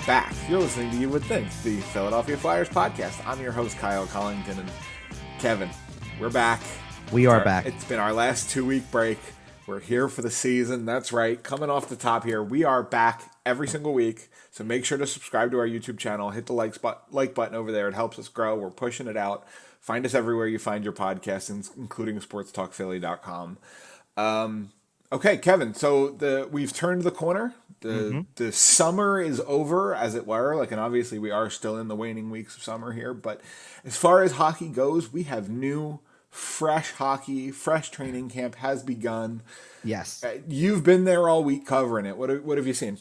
back. You're listening to You Would Think, the Philadelphia Flyers podcast. I'm your host, Kyle Collington, and Kevin, we're back. We are back. It's been our last 2-week break. We're here for the season. That's right. Coming off the top here, we are back every single week. So make sure to subscribe to our YouTube channel. Hit the like button over there. It helps us grow. We're pushing it out. Find us everywhere you find your podcasts, including sportstalkphilly.com. Okay, Kevin, so we've turned the corner. The summer is over, as it were. And obviously we are still in the waning weeks of summer here. But as far as hockey goes, we have new, fresh hockey. Fresh training camp has begun. Yes. You've been there all week covering it. What have you seen?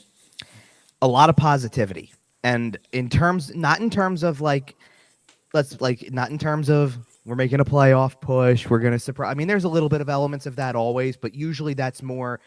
A lot of positivity. And not in terms of we're making a playoff push, we're going to surprise. I mean, there's a little bit of elements of that always, but usually that's more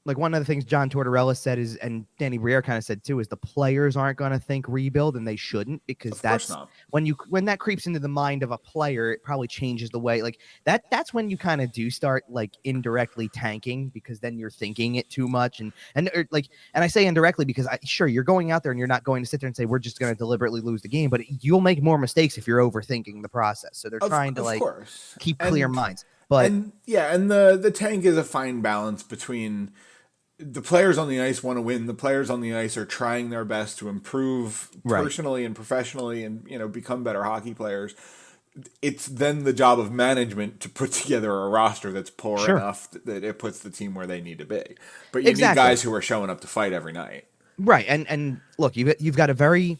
like one of the things John Tortorella said is, and Danny Briere kind of said too, is the players aren't going to think rebuild, and they shouldn't, because that's when that creeps into the mind of a player, it probably changes the way that's when you kind of do start indirectly tanking, because then you're thinking it too much. And I say indirectly because sure, you're going out there and you're not going to sit there and say, we're just going to deliberately lose the game, but you'll make more mistakes if you're overthinking the process. So they're trying to keep clear minds. But the tank is a fine balance between the players on the ice want to win. The players on the ice are trying their best to improve personally and professionally and, become better hockey players. It's then the job of management to put together a roster that's poor enough that it puts the team where they need to be. But you need guys who are showing up to fight every night. Right. And look, you've got a very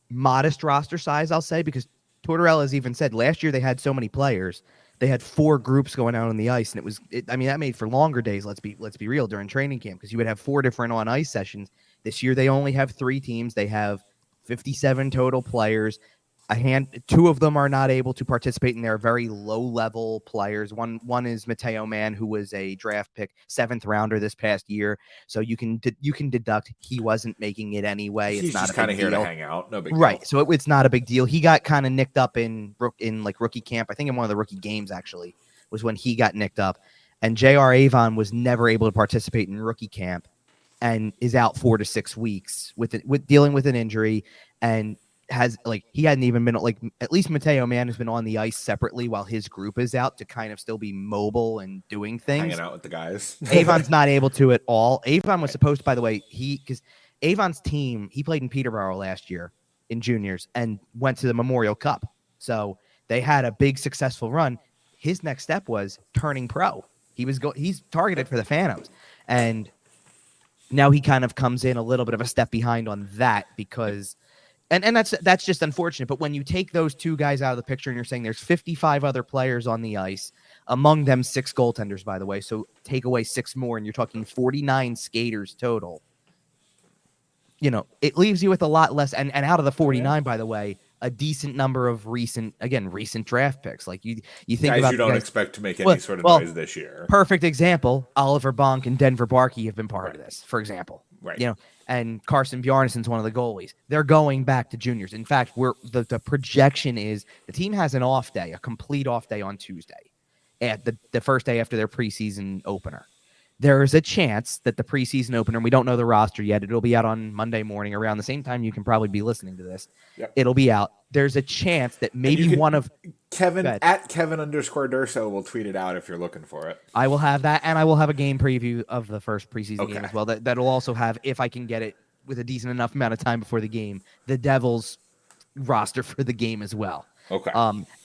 modest roster size, I'll say, because Tortorella has even said last year they had so many players. They had 4 groups going out on the ice, and that made for longer days. Let's be real, during training camp, because you would have 4 different on ice sessions. This year they only have 3 teams. They have 57 total players. 2 of them are not able to participate, and they're very low level players. One is Matteo Mann, who was a draft pick, 7th rounder this past year. So you can deduct he wasn't making it anyway. He's just kind of here to hang out. No big deal. Right. So it's not a big deal. He got kind of nicked up in rookie camp. I think in one of the rookie games actually was when he got nicked up. And J.R. Avon was never able to participate in rookie camp and is out 4 to 6 weeks with dealing with an injury, and he hadn't even been at least Matteo Mann has been on the ice separately while his group is out to kind of still be mobile and doing things. Hanging out with the guys. Avon's not able to at all. Avon was supposed to, by the way, because Avon's team, he played in Peterborough last year in juniors and went to the Memorial Cup. So they had a big successful run. His next step was turning pro. He's targeted for the Phantoms. And now he kind of comes in a little bit of a step behind on that because And that's just unfortunate. But when you take those 2 guys out of the picture and you're saying there's 55 other players on the ice, among them 6 goaltenders, by the way, so take away 6 more, and you're talking 49 skaters total. It leaves you with a lot less. And out of the 49, by the way, a decent number of recent draft picks. You think guys about you don't expect to make any sort of noise this year. Perfect example: Oliver Bonk and Denver Barkey have been part of this, for example. Right. And Carson Bjarnason's one of the goalies. They're going back to juniors. In fact, the projection is the team has an off day, a complete off day on Tuesday, at the first day after their preseason opener. There is a chance that the preseason opener, and we don't know the roster yet, it'll be out on Monday morning around the same time you can probably be listening to this. Yep. It'll be out. There's a chance that maybe one of Kevin at Kevin_Durso will tweet it out if you're looking for it. I will have that, and I will have a game preview of the first preseason game as well. That'll also have, if I can get it with a decent enough amount of time before the game, the Devils roster for the game as well. Okay.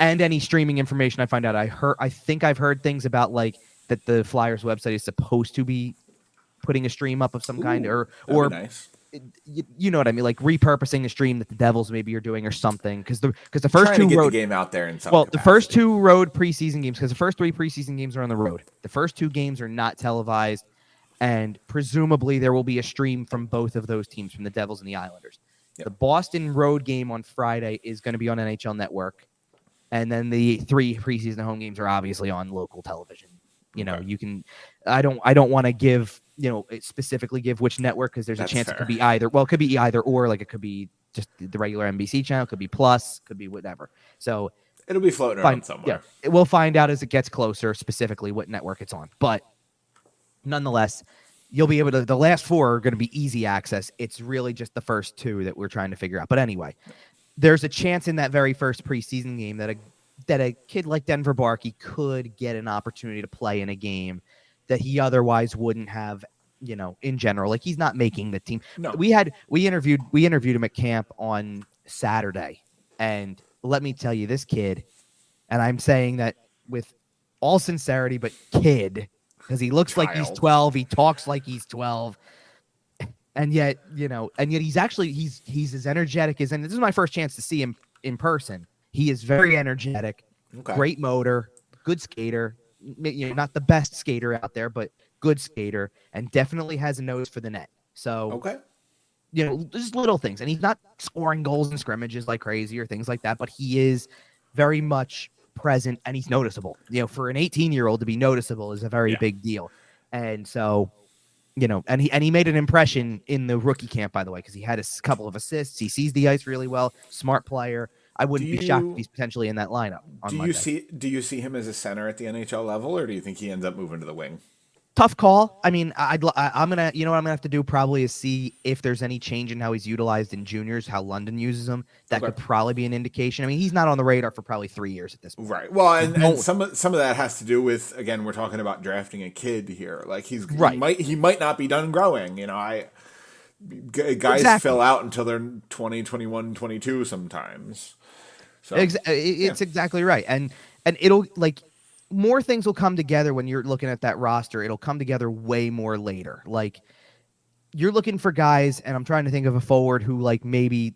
And any streaming information I find out. I think I've heard things about that the Flyers website is supposed to be putting a stream up of some kind, or nice. You know what I mean, repurposing the stream that the Devils maybe are doing or something. Because the first 2 road the game out there in some capacity. The first 2 road preseason games, because the first 3 preseason games are on the road. The first 2 games are not televised, and presumably there will be a stream from both of those teams, from the Devils and the Islanders. Yep. The Boston road game on Friday is going to be on NHL Network, and then the 3 preseason home games are obviously on local television. You can. I don't want to give specifically give which network, because there's a chance it could be either. Well, it could be either or. It could be just the regular NBC channel. It could be Plus. Could be whatever. So it'll be floating around somewhere. Yeah, we'll find out as it gets closer specifically what network it's on. But nonetheless, you'll be able to. The last 4 are going to be easy access. It's really just the first 2 that we're trying to figure out. But anyway, there's a chance in that very first preseason game that a kid like Denver Barkey could get an opportunity to play in a game that he otherwise wouldn't have, in general. Like, he's not making the team. No. We interviewed him at camp on Saturday, and let me tell you, this kid, and I'm saying that with all sincerity, but kid, because he looks like he's 12, he talks like he's 12. And yet, he's actually he's as energetic as, and this is my first chance to see him in person. He is very energetic, great motor, good skater. Not the best skater out there, but good skater, and definitely has a nose for the net. So, just little things. And he's not scoring goals in scrimmages like crazy or things like that, but he is very much present, and he's noticeable. For an 18-year-old to be noticeable is a very big deal. And so, and he made an impression in the rookie camp, by the way, because he had a couple of assists. He sees the ice really well, smart player. I wouldn't be shocked if he's potentially in that lineup on Monday. Do you see him as a center at the NHL level, or do you think he ends up moving to the wing? Tough call. I mean, I'm gonna, what I'm gonna have to do probably is see if there's any change in how he's utilized in juniors, how London uses him. That could probably be an indication. I mean, he's not on the radar for probably 3 years at this point. Right. Well, and some of that has to do with, again, we're talking about drafting a kid here. Like, he might not be done growing. Guys fill out until they're 20, 21, 22 sometimes. So, it's exactly right. And it'll, like, more things will come together when you're looking at that roster. It'll come together way more later. Like, you're looking for guys, and I'm trying to think of a forward who, like, maybe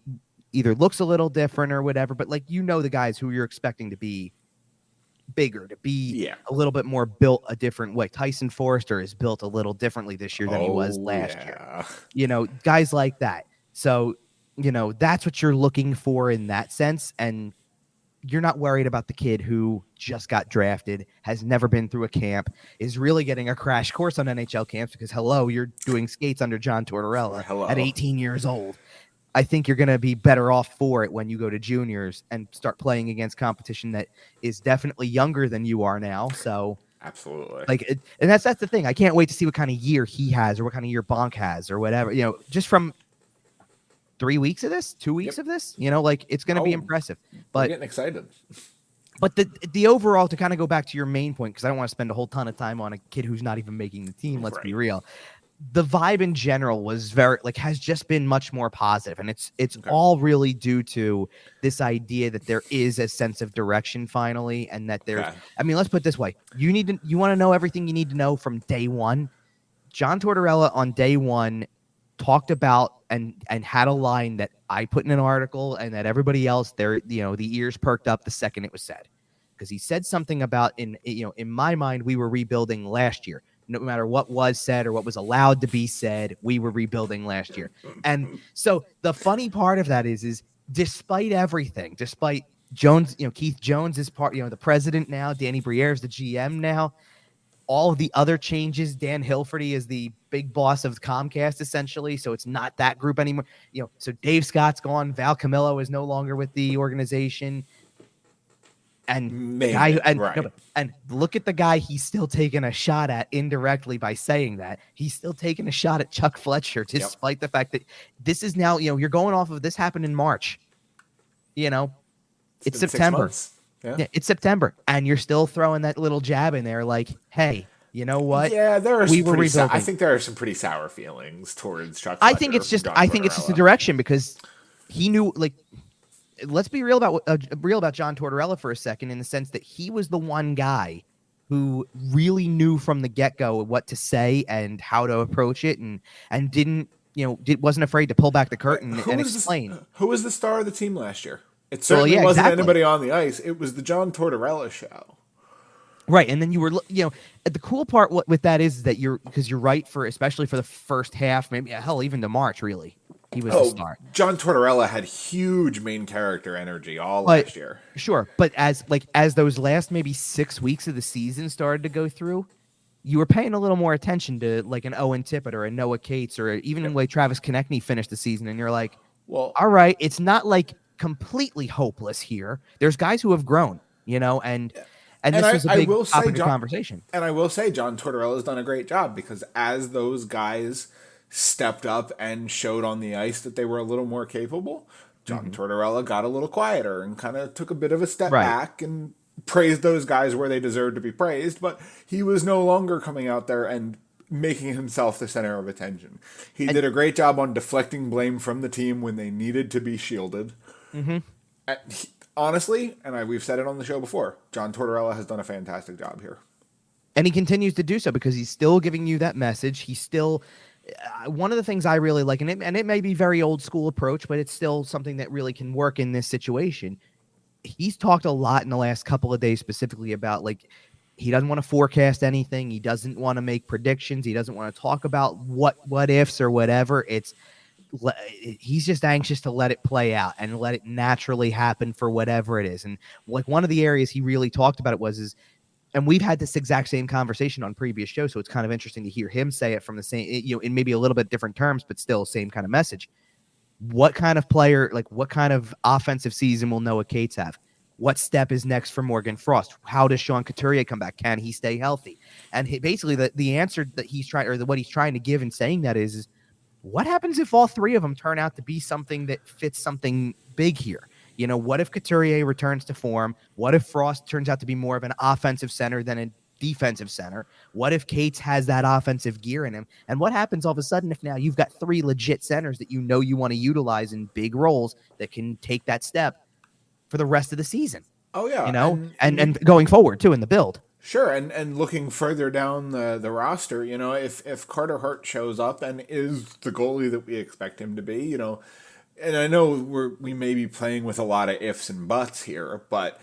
either looks a little different or whatever, but, like, the guys who you're expecting to be bigger, to be a little bit more built a different way. Tyson Forrester is built a little differently this year than he was last year. Guys like that. So, that's what you're looking for in that sense. And you're not worried about the kid who just got drafted, has never been through a camp, is really getting a crash course on NHL camps because, you're doing skates under John Tortorella at 18 years old. I think you're going to be better off for it when you go to juniors and start playing against competition that is definitely younger than you are now. So absolutely. And that's the thing. I can't wait to see what kind of year he has or what kind of year Bonk has or whatever, just from 3 weeks of this, 2 weeks of this, it's going to be impressive. But I'm getting excited. But the overall, to kind of go back to your main point, because I don't want to spend a whole ton of time on a kid who's not even making the team. Let's be real. The vibe in general was has just been much more positive, and it's all really due to this idea that there is a sense of direction finally, and that there's. I mean, let's put it this way: you want to know everything you need to know from day one. John Tortorella on day one talked about and had a line that I put in an article, and that everybody else there, the ears perked up the second it was said, because he said something about in my mind we were rebuilding last year. No matter what was said or what was allowed to be said, we were rebuilding last year. And so the funny part of that is despite everything, despite Jones, Keith Jones is part, the president now, Danny Briere is the GM now, all of the other changes, Dan Hilferty is the big boss of Comcast essentially, so it's not that group anymore. So Dave Scott's gone, Val Camillo is no longer with the organization. And look at the guy he's still taking a shot at indirectly by saying that. He's still taking a shot at Chuck Fletcher, despite the fact that this is now, you're going off of this happened in March. It's September. Yeah, it's September. And you're still throwing that little jab in there like, hey, you know what? Yeah, I think there are some pretty sour feelings towards Chuck Fletcher. I think it's just the direction, because he knew, like, let's be real about John Tortorella for a second, in the sense that he was the one guy who really knew from the get-go what to say and how to approach it, and didn't, wasn't afraid to pull back the curtain and explain. Who was the star of the team last year? It certainly wasn't anybody on the ice. It was the John Tortorella show. Right, and then you were, the cool part with that is that because you're right, especially for the first half, maybe even to March, really. He was the star. John Tortorella had huge main character energy last year. Sure, but as those last maybe 6 weeks of the season started to go through, you were paying a little more attention to, like, an Owen Tippett or a Noah Cates, or even the way Travis Konechny finished the season, and you're like, well, all right, it's not like completely hopeless here. There's guys who have grown, and And And this was a I big will say, topic of conversation. And I will say, John Tortorella has done a great job because as those guys stepped up and showed on the ice that they were a little more capable, John Tortorella got a little quieter and kind of took a bit of a step Right. back and praised those guys where they deserved to be praised. But he was no longer coming out there and making himself the center of attention. He did a great job on deflecting blame from the team when they needed to be shielded. Honestly, and we've said it on the show before, John Tortorella has done a fantastic job here. And he continues to do so because he's still giving you that message. He's still one of the things I really like, and it may be very old school approach, but it's still something that really can work in this situation. He's talked a lot in the last couple of days specifically about like he doesn't want to forecast anything. He doesn't want to make predictions. He doesn't want to talk about what ifs or whatever. He's just anxious to let it play out and let it naturally happen for whatever it is. And like one of the areas he really talked about and we've had this exact same conversation on previous shows, so it's kind of interesting to hear him say it from the same, in maybe a little bit different terms, but still same kind of message. What kind of player, like what kind of offensive season will Noah Cates have? What step is next for Morgan Frost? How does Sean Couturier come back? Can he stay healthy? And basically the answer that he's trying, or what he's trying to give in saying that is what happens if all three of them turn out to be something that fits something big here? What if Couturier returns to form? What if Frost turns out to be more of an offensive center than a defensive center? What if Cates has that offensive gear in him? And what happens all of a sudden if now you've got three legit centers that you want to utilize in big roles that can take that step for the rest of the season? Oh, yeah. And going forward, too, in the build. Sure, and looking further down the roster, if Carter Hart shows up and is the goalie that we expect him to be, and I know we may be playing with a lot of ifs and buts here, but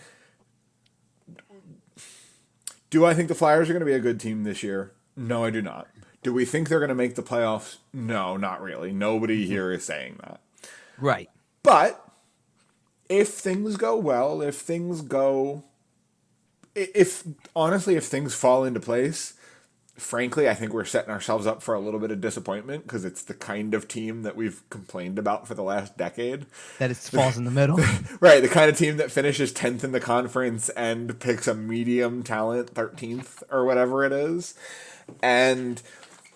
do I think the Flyers are going to be a good team this year? No, I do not. Do we think they're going to make the playoffs? No, not really. Nobody here is saying that. Right. But if things go well, if honestly things fall into place, frankly, I think we're setting ourselves up for a little bit of disappointment because it's the kind of team that we've complained about for the last decade. That it falls in the middle. Right, the kind of team that finishes 10th in the conference and picks a medium talent 13th or whatever it is. And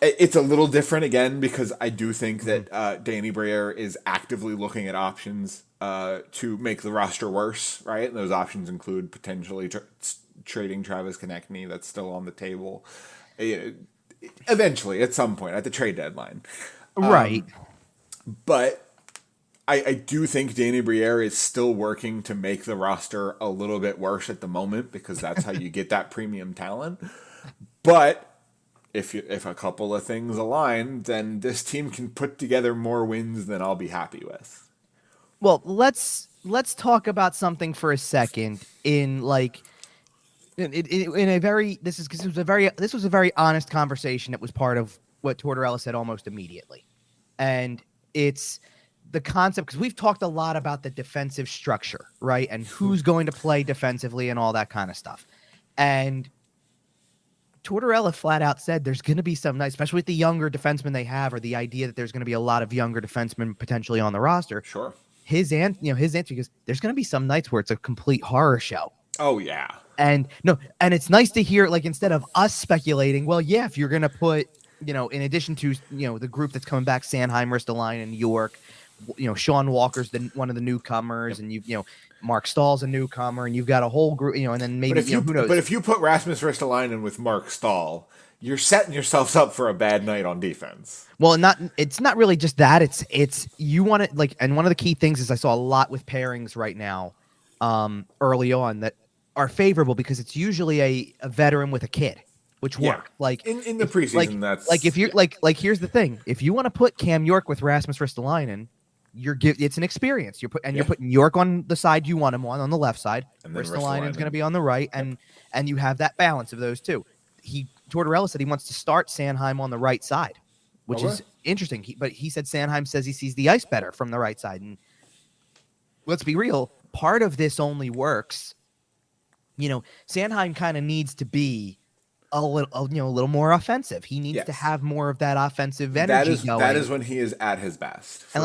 it's a little different again because I do think that Danny Briere is actively looking at options to make the roster worse, right? And those options include potentially trading Travis Konechny. That's still on the table. Eventually, at some point, at the trade deadline. Right. But I do think Danny Briere is still working to make the roster a little bit worse at the moment because that's how you get that premium talent. But if a couple of things align, then this team can put together more wins than I'll be happy with. Well, let's talk about something for a second in like in a very this was a very honest conversation that was part of what Tortorella said almost immediately. And it's the concept because we've talked a lot about the defensive structure, right? And who's going to play defensively and all that kind of stuff. And Tortorella flat out said there's going to be some nights, especially with the younger defensemen they have, or the idea that there's going to be a lot of younger defensemen potentially on the roster. Sure. His answer because there's going to be some nights where it's a complete horror show. Oh yeah. And it's nice to hear, like, instead of us speculating, well, yeah, if you're going to put, in addition to, the group that's coming back, Sanheim, Ristolainen, and York, Sean Walker's one of the newcomers, and Mark Stahl's a newcomer, and you've got a whole group, and then maybe, who knows? But if you put Rasmus Ristolainen with Mark Stahl, you're setting yourselves up for a bad night on defense. Well, it's not really just that. It's you want to, like, and one of the key things is I saw a lot with pairings right now, early on that are favorable because it's usually a veteran with a kid, which work. Like in the preseason, that's like if you're like here's the thing: if you want to put Cam York with Rasmus Ristolainen, it's an experience. You're putting York on the side you want him on the left side. Ristolainen's going to be on the right, and you have that balance of those two. Tortorella said he wants to start Sanheim on the right side, which is interesting. But he said Sanheim says he sees the ice better from the right side. And let's be real, part of this only works. Sanheim kind of needs to be a little more offensive. He needs to have more of that offensive energy. That is when he is at his best. And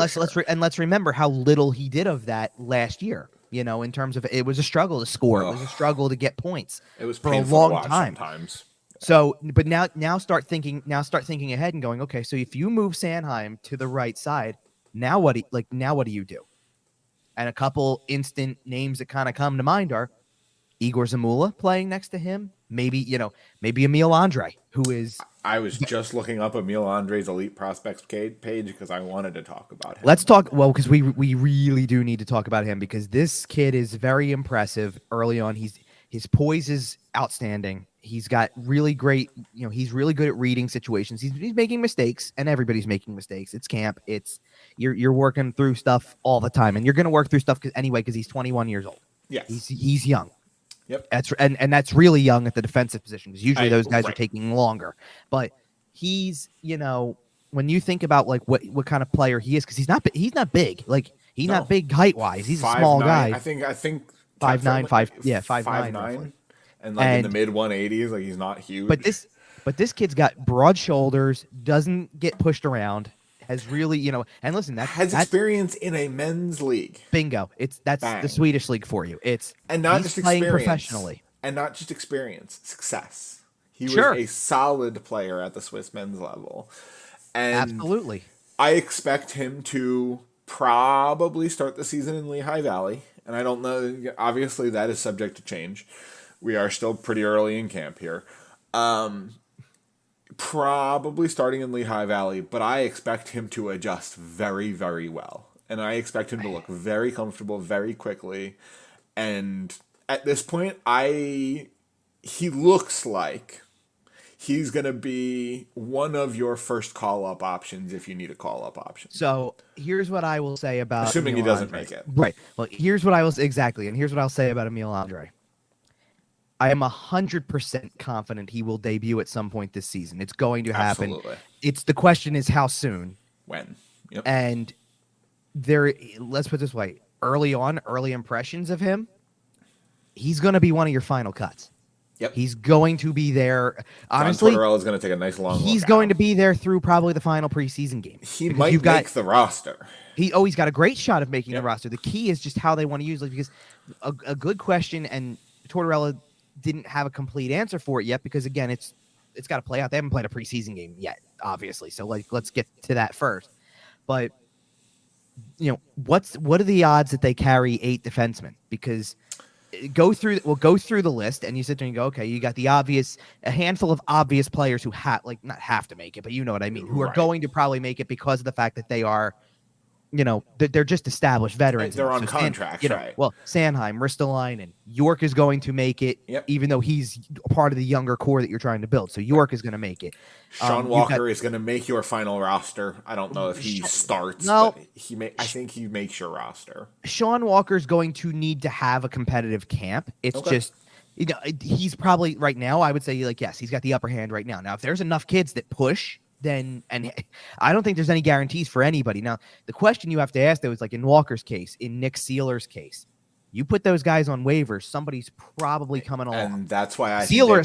let's remember how little he did of that last year. in terms of it was a struggle to score. It was a struggle to get points. It was for a painful long to watch time. Sometimes. So, but now start thinking ahead and going, okay, so if you move Sanheim to the right side, now what do you do? And a couple instant names that kind of come to mind are Igor Zamula playing next to him, maybe Emil Andre, who is. I was just looking up Emil Andre's Elite Prospects page because I wanted to talk about him. Let's talk, because we really do need to talk about him, because this kid is very impressive early on. His poise is outstanding. He's got really great, he's really good at reading situations. He's making mistakes, and everybody's making mistakes. It's camp. You're working through stuff all the time, and you're going to work through stuff anyway because he's 21 years old. Yes. He's young. Yep. And that's really young at the defensive position, because usually those guys are taking longer. But he's, when you think about like what kind of player he is, because he's not big. Like he's not big height wise. He's a small guy. I think 5'9", 5'9", and like in the mid 180s, like he's not huge. But this kid's got broad shoulders, doesn't get pushed around, has really, and listen, that's experience in a men's league. Bingo. That's Bang. The Swedish league for you. And not just playing experience, professionally. And not just experience, success. He was sure. a solid player at the Swiss men's level. And absolutely. I expect him to probably start the season in Lehigh Valley. And I don't know, obviously that is subject to change. We are still pretty early in camp here. Probably starting in Lehigh Valley, but I expect him to adjust very, very well. And I expect him to look very comfortable very quickly. And at this point, he looks like he's going to be one of your first call-up options if you need a call-up option. So here's what I will say about assuming Emil he doesn't Andre. make it. Right. Well, here's what I'll say about Emil Andre. I am 100% confident he will debut at some point this season. It's going to happen. Absolutely. The question is how soon. When. Yep. And let's put it this way, early impressions of him, he's going to be one of your final cuts. Yep. He's going to be there. Honestly, John Tortorella is going to take a nice long look. He's going to be there through probably the final preseason game. He might make the roster. He's got a great shot of making the roster. The key is just how they want to use it, because a good question, and Tortorella didn't have a complete answer for it yet, because again, it's got to play out. They haven't played a preseason game yet, obviously. So let's get to that first. But what are the odds that they carry 8 defensemen? Because go through the list, and you sit there and you go, okay, you got a handful of obvious players who not have to make it, but you know what I mean, who are going to probably make it because of the fact that they are, they're just established veterans. They're on contracts, right? Well, Sanheim, Ristolainen, York is going to make it, even though he's part of the younger core that you're trying to build. So York is going to make it. Sean Walker is going to make your final roster. I don't know if he starts, but I think he makes your roster. Sean Walker's going to need to have a competitive camp. It's just, he's probably right now, I would say, yes, he's got the upper hand right now. Now, if there's enough kids that push, and I don't think there's any guarantees for anybody. Now, the question you have to ask, though, is like in Walker's case, in Nick Sealer's case, you put those guys on waivers, somebody's probably coming along. And that's why Sealer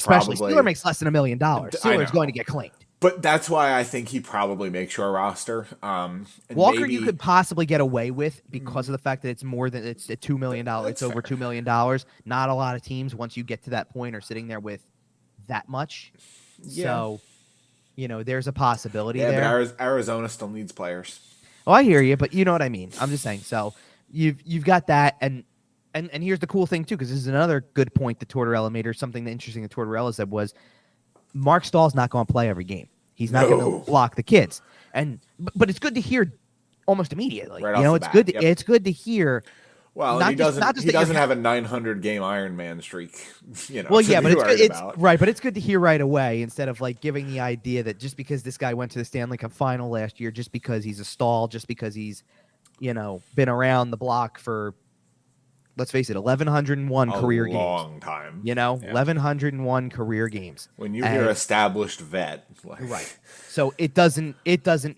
makes less than $1 million. Sealer's going to get claimed. But that's why I think he probably makes your roster. Walker, you could possibly get away with because of the fact that it's $2 million. It's over $2 million. Not a lot of teams, once you get to that point, are sitting there with that much. Yeah. So, there's a possibility there. But Arizona still needs players. Oh, I hear you, but you know what I mean. I'm just saying. So you've got that, and here's the cool thing too, because this is another good point that Tortorella made, or something interesting that Tortorella said was, Mark Stahl's not going to play every game. He's not going to block the kids, but it's good to hear almost immediately. Right off the bat. It's good to hear. Well, he doesn't have a 900 game Ironman streak. Well, yeah, but it's right. But it's good to hear right away, instead of giving the idea that just because this guy went to the Stanley Cup final last year, just because he's a Stahl, just because he's, been around the block for, let's face it, 1,101 career games. A long time. 1,101 career games. When you hear established vet, right? So it doesn't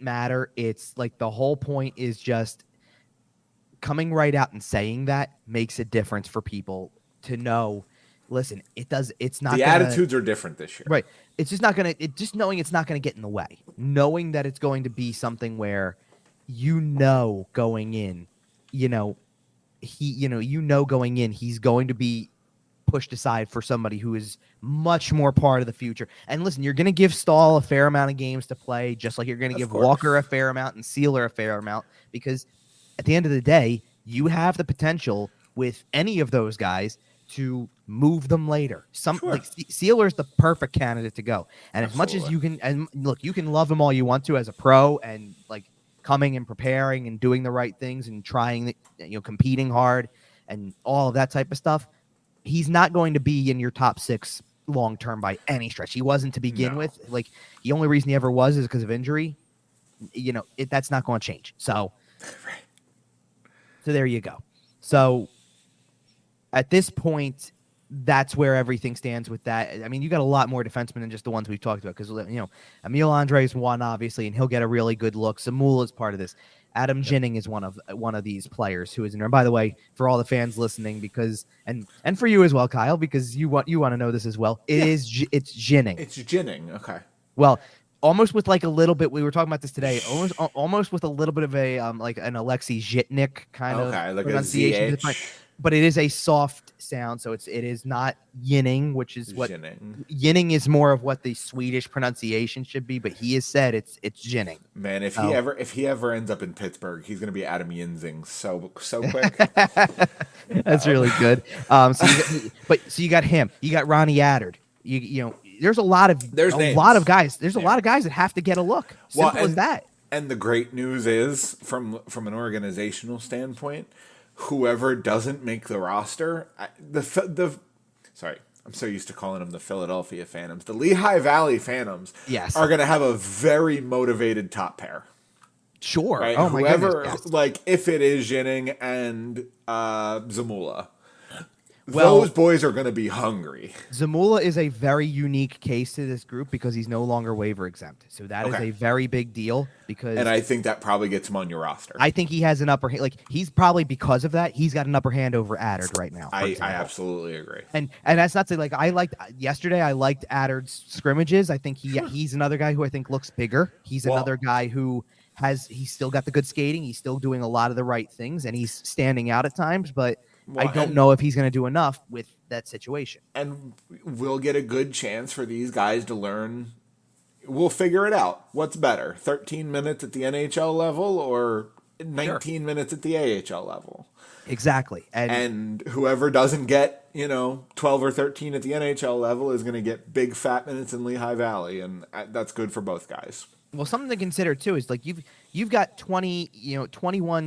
matter. It's the whole point is just coming right out and saying that makes a difference for people to know. Listen, it's not. The attitudes are different this year, right? It's just not gonna. Just knowing it's not gonna get in the way. Knowing that it's going to be something where, going in, going in, he's going to be pushed aside for somebody who is much more part of the future. And listen, you're going to give Stahl a fair amount of games to play, just like you're going to give Walker a fair amount and Sealer a fair amount, because at the end of the day, you have the potential with any of those guys to move them later. Like Sealer's the perfect candidate to go. And as much as you can, and look, you can love him all you want to as a pro and like coming and preparing and doing the right things and trying, competing hard and all of that type of stuff. He's not going to be in your top 6 long term by any stretch. He wasn't to begin with. Like, the only reason he ever was is because of injury. That's not going to change. So there you go. So at this point, that's where everything stands with that. I mean, you got a lot more defensemen than just the ones we've talked about, because Emil Andre is one, obviously, and he'll get a really good look. Zamula is part of this. Adam Ginning is one of these players who is in there. And by the way, for all the fans listening, because and for you as well, Kyle, because you want to know this as well. It's Ginning. It's Ginning. Okay. Well, almost with like a little bit. We were talking about this today. Almost with a little bit of a like an Alexei Zhitnik kind of like pronunciation. But it is a soft sound, so it is not Yinning, which is what Yinning is more of what the Swedish pronunciation should be. But he has said it's Ginning. Man, if he ever ends up in Pittsburgh, he's going to be Adam Yinzing so quick. That's really good. So you got him. You got Ronnie Attard. There's a lot of guys. There's a lot of guys that have to get a look. Simple as that. And the great news is, from an organizational standpoint, whoever doesn't make the roster, sorry, I'm so used to calling them the Philadelphia Phantoms. The Lehigh Valley Phantoms are going to have a very motivated top pair. Sure. Right? Oh, whoever, my goodness. Yes. Like, if it is Ginning and Zamula, those boys are going to be hungry. Zamula is a very unique case to this group because he's no longer waiver exempt. So that is a very big deal. And I think that probably gets him on your roster. I think he has an upper hand. Like, he's probably, because of that, he's got an upper hand over Attard right now. I absolutely agree. And that's not to, like, yesterday I liked Attard's scrimmages. I think he's another guy who I think looks bigger. He's another guy who he's still got the good skating. He's still doing a lot of the right things, and he's standing out at times, but I don't know if he's going to do enough with that situation. And we'll get a good chance for these guys to learn. We'll figure it out. What's better, 13 minutes at the NHL level or 19 minutes at the AHL level? Exactly. And whoever doesn't get, 12 or 13 at the NHL level is going to get big fat minutes in Lehigh Valley, and that's good for both guys. Well, something to consider too is like you've got 21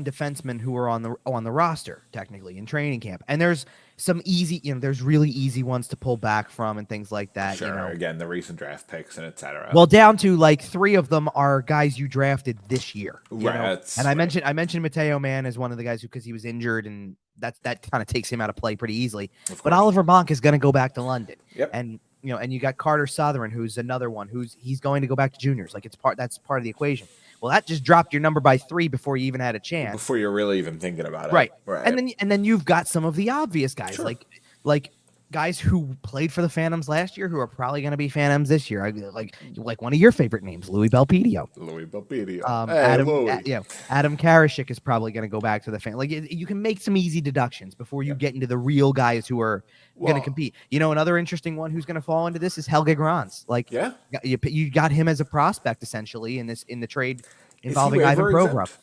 defensemen who are on the roster technically in training camp, and there's some easy, there's really easy ones to pull back from and things like that. Sure, again, the recent draft picks and etc. Well, down to like 3 of them are guys you drafted this year, right? And I mentioned Mateo Mann as one of the guys because he was injured, and that kind of takes him out of play pretty easily. But Oliver Monk is going to go back to London, and you got Carter Sotheran, who's another one he's going to go back to juniors. Like that's part of the equation. Well, that just dropped your number by 3 before you even had a chance. Before you're really even thinking about it. Right. And then you've got some of the obvious guys, like guys who played for the Phantoms last year who are probably going to be Phantoms this year. Like one of your favorite names, Louis Belpedio. Adam Karashik is probably going to go back to the Phantoms. Like, you can make some easy deductions before you get into the real guys who are going to compete. Another interesting one who's going to fall into this is Helge Grans. Like, you got him as a prospect essentially in the trade involving Ivan Provorov.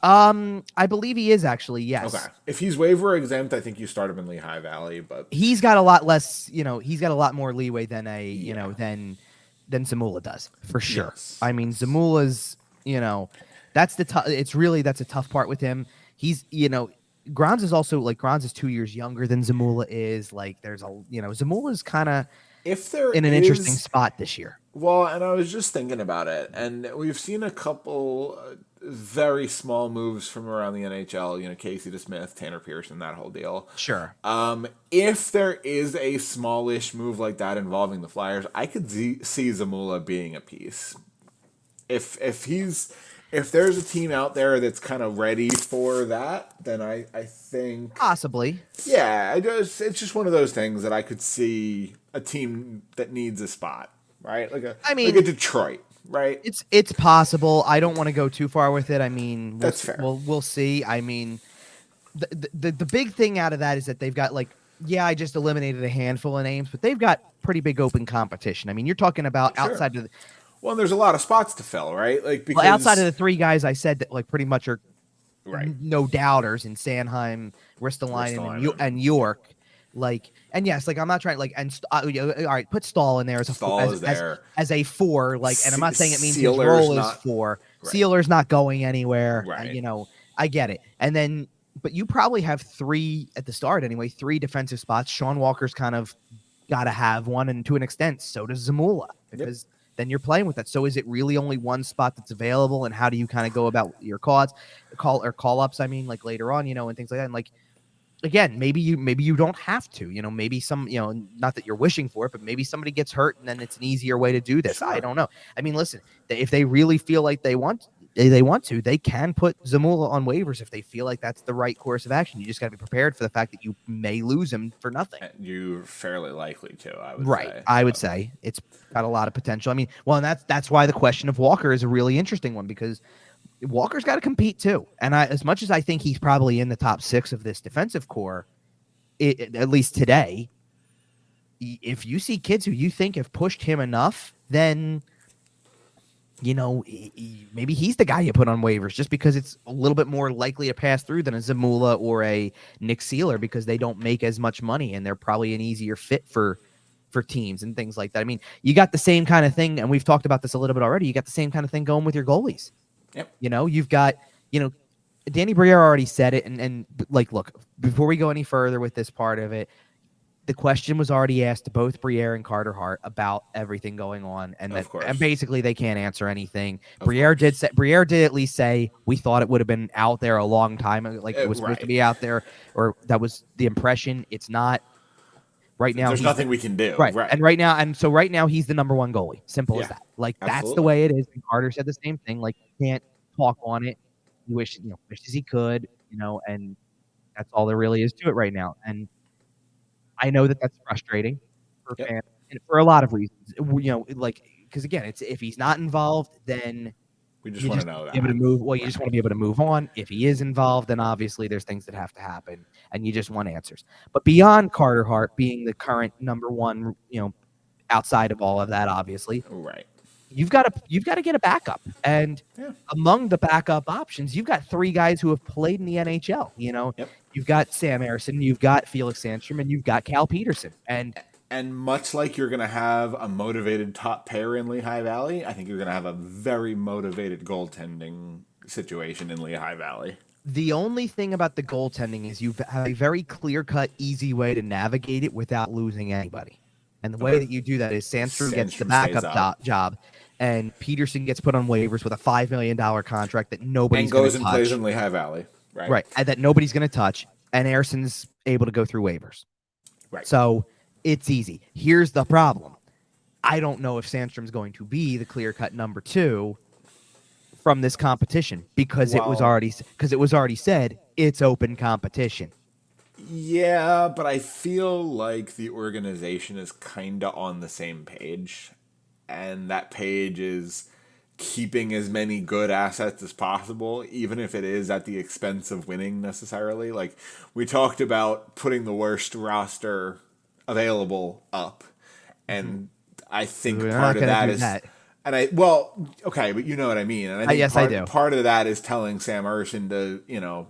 I believe he is actually, yes. Okay. If he's waiver exempt, I think you start him in Lehigh Valley, but he's got a lot less, he's got a lot more leeway than than Zamula does, for sure. Yes. I mean, Zamula's, that's a tough part with him. He's, Grans is also Grans is 2 years younger than Zamula is. Like, there's Zamula's kind of in an interesting spot this year. Well, and I was just thinking about it, and we've seen a couple very small moves from around the NHL, Casey DeSmith, Tanner Pearson, that whole deal. Sure. If there is a smallish move like that involving the Flyers, I could see Zamula being a piece. If there's a team out there that's kind of ready for that, then I think possibly. Yeah, it's just one of those things that I could see a team that needs a spot, right? Like a Detroit. Right, it's possible. I don't want to go too far with it. I mean, that's fair. We'll see. I mean, the big thing out of that is that they've got like, yeah, I just eliminated a handful of names, but they've got pretty big open competition. I mean, you're talking about Sure. Well, there's a lot of spots to fill, right? Like outside of because the three guys I said that like pretty much are right, no doubters in Sanheim, Ristolainen, and York. Like, and yes, like I'm not trying like all right, put Stahl in there as a Stahl is there as a 4. Like, and I'm not saying it means his Sealer's role is not 4. right. Sealer's not going anywhere. Right. I get it. And then, but you probably have 3 at the start anyway. 3 defensive spots. Sean Walker's kind of got to have one, and to an extent, so does Zamula, because then you're playing with that. So is it really only one spot that's available, and how do you kind of go about your call ups? I mean, like later on, and things like that. And like, again, maybe you don't have to, maybe some, not that you're wishing for it, but maybe somebody gets hurt and then it's an easier way to do this. Sure. I don't know. I mean, listen, if they really feel like they want to, they can put Zamula on waivers if they feel like that's the right course of action. You just got to be prepared for the fact that you may lose him for nothing. You're fairly likely to, I would say. I would say it's got a lot of potential. I mean, well, and that's why the question of Walker is a really interesting one, because Walker's got to compete too. And as much as I think he's probably in the top 6 of this defensive core, at least today, if you see kids who you think have pushed him enough, then, maybe he's the guy you put on waivers, just because it's a little bit more likely to pass through than a Zamula or a Nick Sealer, because they don't make as much money and they're probably an easier fit for teams and things like that. I mean, you got the same kind of thing, and we've talked about this a little bit already. You got the same kind of thing going with your goalies. Yep. You've got, Danny Briere already said it. And like, look, before we go any further with this part of it, the question was already asked to both Briere and Carter Hart about everything going on. And basically they can't answer anything. Briere did at least say, we thought it would have been out there a long time ago. Like it was supposed to be out there, or that was the impression. It's not. Right now, there's nothing we can do. Right. And right now, he's the number 1 goalie. Simple as that. Like, absolutely. That's the way it is. And Carter said the same thing. Like, he can't talk on it. He wishes he could, and that's all there really is to it right now. And I know that that's frustrating for fans, and for a lot of reasons. Like, because again, it's if he's not involved, then we just want to know that. You just want to be able to move on. If he is involved, then obviously there's things that have to happen, and you just want answers. But beyond Carter Hart being the current number 1, outside of all of that, obviously, right, you've got to get a backup. And among the backup options, you've got 3 guys who have played in the NHL. You've got Sam Ersson, you've got Felix Sandstrom, and you've got Cal Peterson. And much like you're going to have a motivated top pair in Lehigh Valley, I think you're going to have a very motivated goaltending situation in Lehigh Valley. The only thing about the goaltending is you have a very clear-cut, easy way to navigate it without losing anybody. And the way that you do that is Sandstrom gets the backup job, and Peterson gets put on waivers with a $5 million contract that nobody's going to touch. And goes and plays in Lehigh Valley. Right. And that nobody's going to touch, and Ersson's able to go through waivers. Right. So it's easy. Here's the problem. I don't know if Sandstrom's going to be the clear-cut number 2 from this competition, because it was already said it's open competition. Yeah, but I feel like the organization is kind of on the same page, and that page is keeping as many good assets as possible, even if it is at the expense of winning necessarily. Like, we talked about putting the worst roster available up, and I think part of that is that. And okay, but you know what I mean. And I think I do. Part of that is telling Sam Ersson to,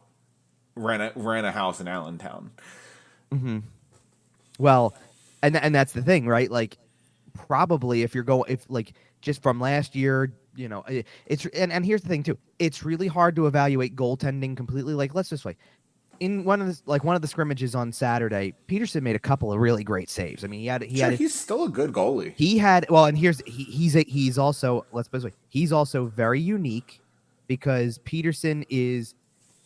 rent a house in Allentown. Mm-hmm. Well, and that's the thing, right? Like, probably if just from last year, it's and here's the thing too. It's really hard to evaluate goaltending completely. Like, let's just in one of the scrimmages on Saturday, Peterson made a couple of really great saves. I mean, he's still a good goalie. He's also, let's put it this way, he's also very unique, because Peterson is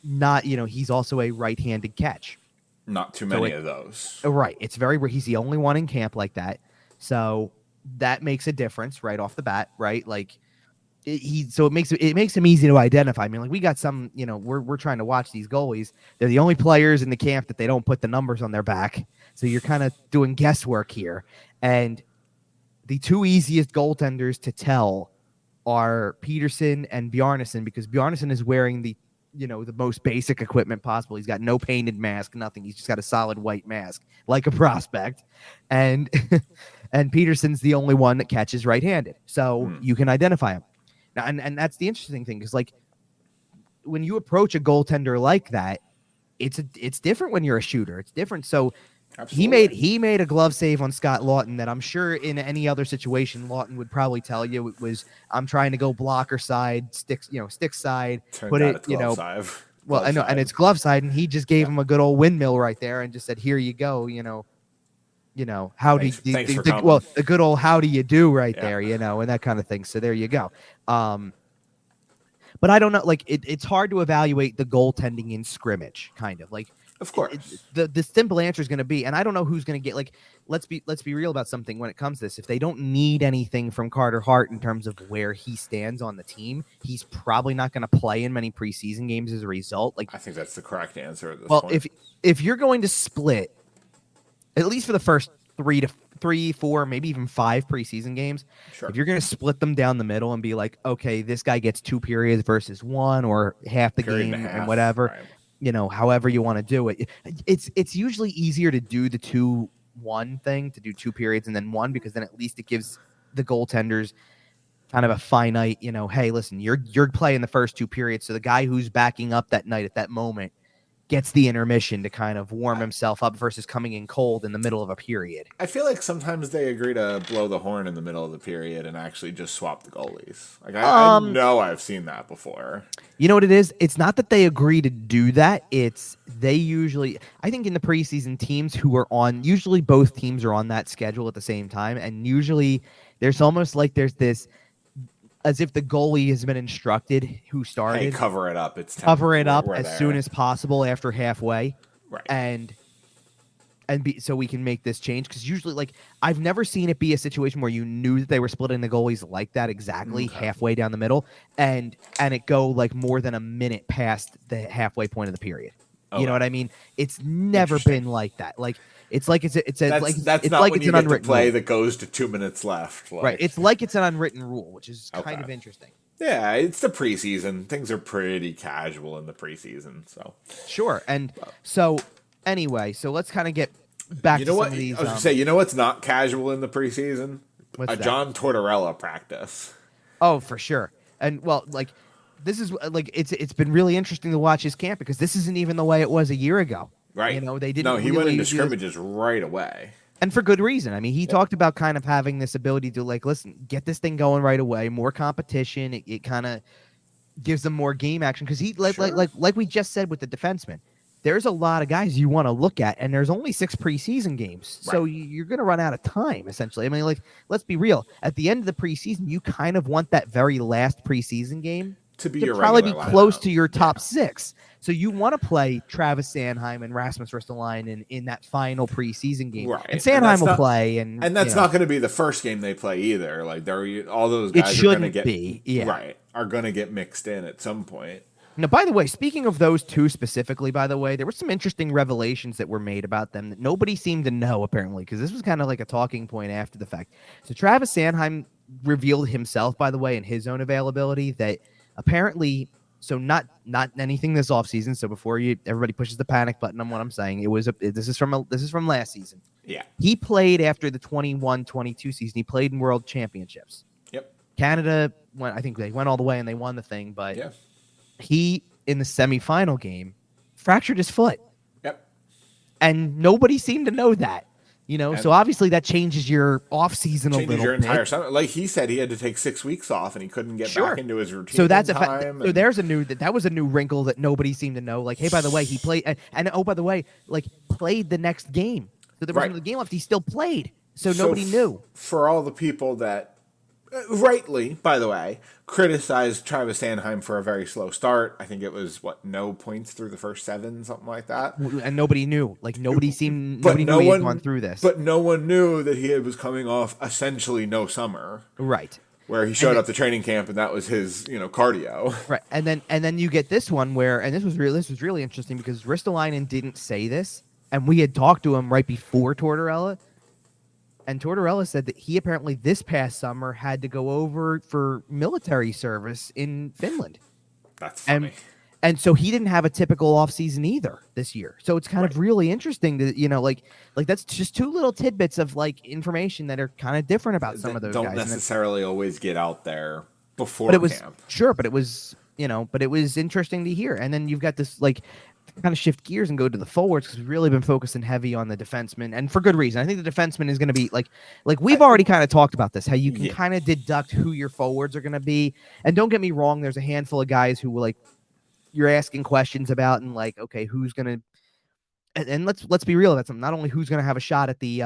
not, he's also a right-handed catch. Not too many of those. Right. It's he's the only one in camp like that. So that makes a difference right off the bat, right? Like, it makes him easy to identify. I mean, like, we got some, we're trying to watch these goalies. They're the only players in the camp that they don't put the numbers on their back. So you're kind of doing guesswork here. And the 2 easiest goaltenders to tell are Peterson and Bjarnason, because Bjarnason is wearing the the most basic equipment possible. He's got no painted mask, nothing. He's just got a solid white mask, like a prospect. And and Peterson's the only one that catches right-handed. So you can identify him. Now, and that's the interesting thing, because like when you approach a goaltender like that, it's different when you're a shooter. It's different. So Absolutely. he made a glove save on Scott Lawton that I'm sure in any other situation Lawton would probably tell you it was, I'm trying to go blocker side, stick side, Turned put out it, it's glove side. well, I know, and it's glove side, and he just gave him a good old windmill right there and just said, "Here you go," how Thanks for the good old how do you do right Yeah. there, and that kind of thing. So there you go. But I don't know, like it's hard to evaluate the goaltending in scrimmage, kind of like. Of course. The simple answer is going to be, and I don't know who's going to get, like, let's be real about something when it comes to this. If they don't need anything from Carter Hart in terms of where he stands on the team, he's probably not going to play in many preseason games as a result. Like, I think that's the correct answer at this point. Well, if you're going to split, at least for the first 3, 4, maybe even 5 preseason games, Sure. if you're going to split them down the middle and be like, okay, this guy gets 2 periods versus 1 or half the Period game and and whatever. Right. However you want to do it. It's usually easier to do the 2-1 thing, to do 2 periods and then 1, because then at least it gives the goaltenders kind of a finite, hey, listen, you're playing the first 2 periods, so the guy who's backing up that night at that moment gets the intermission to kind of warm himself up versus coming in cold in the middle of a period. I feel like sometimes they agree to blow the horn in the middle of the period and actually just swap the goalies. Like I know I've seen that before. You know what it is? It's not that they agree to do that. It's they usually, I think in the preseason, teams who are on, usually both teams are on that schedule at the same time. And usually there's almost like there's this, as if the goalie has been instructed who started. Hey, cover it up. Cover it up we're as there. soon as possible after halfway. Right. And so we can make this change, because usually, like, I've never seen it be a situation where you knew that they were splitting the goalies like that exactly halfway down the middle, and it go like more than a minute past the halfway point of the period. You know what I mean? It's never been like that. Like it's like it's not like it's you an get to unwritten play rule. that goes to 2 minutes left. Like, Right. It's like it's an unwritten rule, which is kind of interesting. Yeah, it's the preseason. Things are pretty casual in the preseason, so sure. And so anyway, so let's kind of get back to some of these. I was gonna say, what's not casual in the preseason? What's that? John Tortorella practice. Oh, for sure. And well, like this is like it's been really interesting to watch his camp, because this isn't even the way it was a year ago. Right. They didn't. No, he went into scrimmages right away. And for good reason. I mean, he talked about kind of having this ability to, like, listen, get this thing going right away, more competition. It kind of gives them more game action, because he like we just said with the defenseman, there's a lot of guys you want to look at, and there's only 6 preseason games, so you're going to run out of time essentially. I mean, like, let's be real. At the end of the preseason, you kind of want that very last preseason game to probably be close lineup. to your top 6. So you want to play Travis Sanheim and Rasmus Ristolainen in that final preseason game. Right. And Sanheim will play. And that's not going to be the first game they play either. Like, all those guys are going to get are going to get mixed in at some point. Now, by the way, speaking of those two specifically, there were some interesting revelations that were made about them that nobody seemed to know, apparently, because this was kind of like a talking point after the fact. So Travis Sanheim revealed himself, by the way, in his own availability, that apparently, so not anything this offseason. So before everybody pushes the panic button on what I'm saying, this is from last season. Yeah. He played after the 21-22 season. He played in World Championships. Yep. Canada I think they went all the way and they won the thing, but he, in the semifinal game, fractured his foot. Yep. And nobody seemed to know that. So obviously that changes your offseason a little bit. Changes your entire summer. Like he said, he had to take 6 weeks off and he couldn't get back into his routine. So that's so there's that was a new wrinkle that nobody seemed to know. Like, hey, by the way, he played, and oh, by the way, like, played the next game. So there wasn't the game left. He still played. So nobody knew. For all the people that rightly, by the way, criticized Travis Sanheim for a very slow start. I think it was no points through the first 7, something like that. And nobody knew. Like, nobody knew he had gone through this. But no one knew that he was coming off essentially no summer. Right. Where he showed up to training camp and that was his, cardio. Right. And then you get this one where, and this was really interesting, because Ristolainen didn't say this, and we had talked to him right before Tortorella. And Tortorella said that he apparently this past summer had to go over for military service in Finland. That's funny. And so he didn't have a typical offseason either this year. So it's kind of really interesting to, like that's just two little tidbits of like information that are kind of different about some of those don't guys. necessarily always get out there before but it was, camp. Sure, but it was, but it was interesting to hear. And then you've got this like kind of shift gears and go to the forwards because we've really been focusing heavy on the defenseman, and for good reason. I think the defenseman is going to be like we've already kind of talked about this, how you can kind of deduct who your forwards are going to be. And don't get me wrong, there's a handful of guys who will like you're asking questions about and like, okay, who's going to, and let's be real. That's not only who's going to have a shot at the,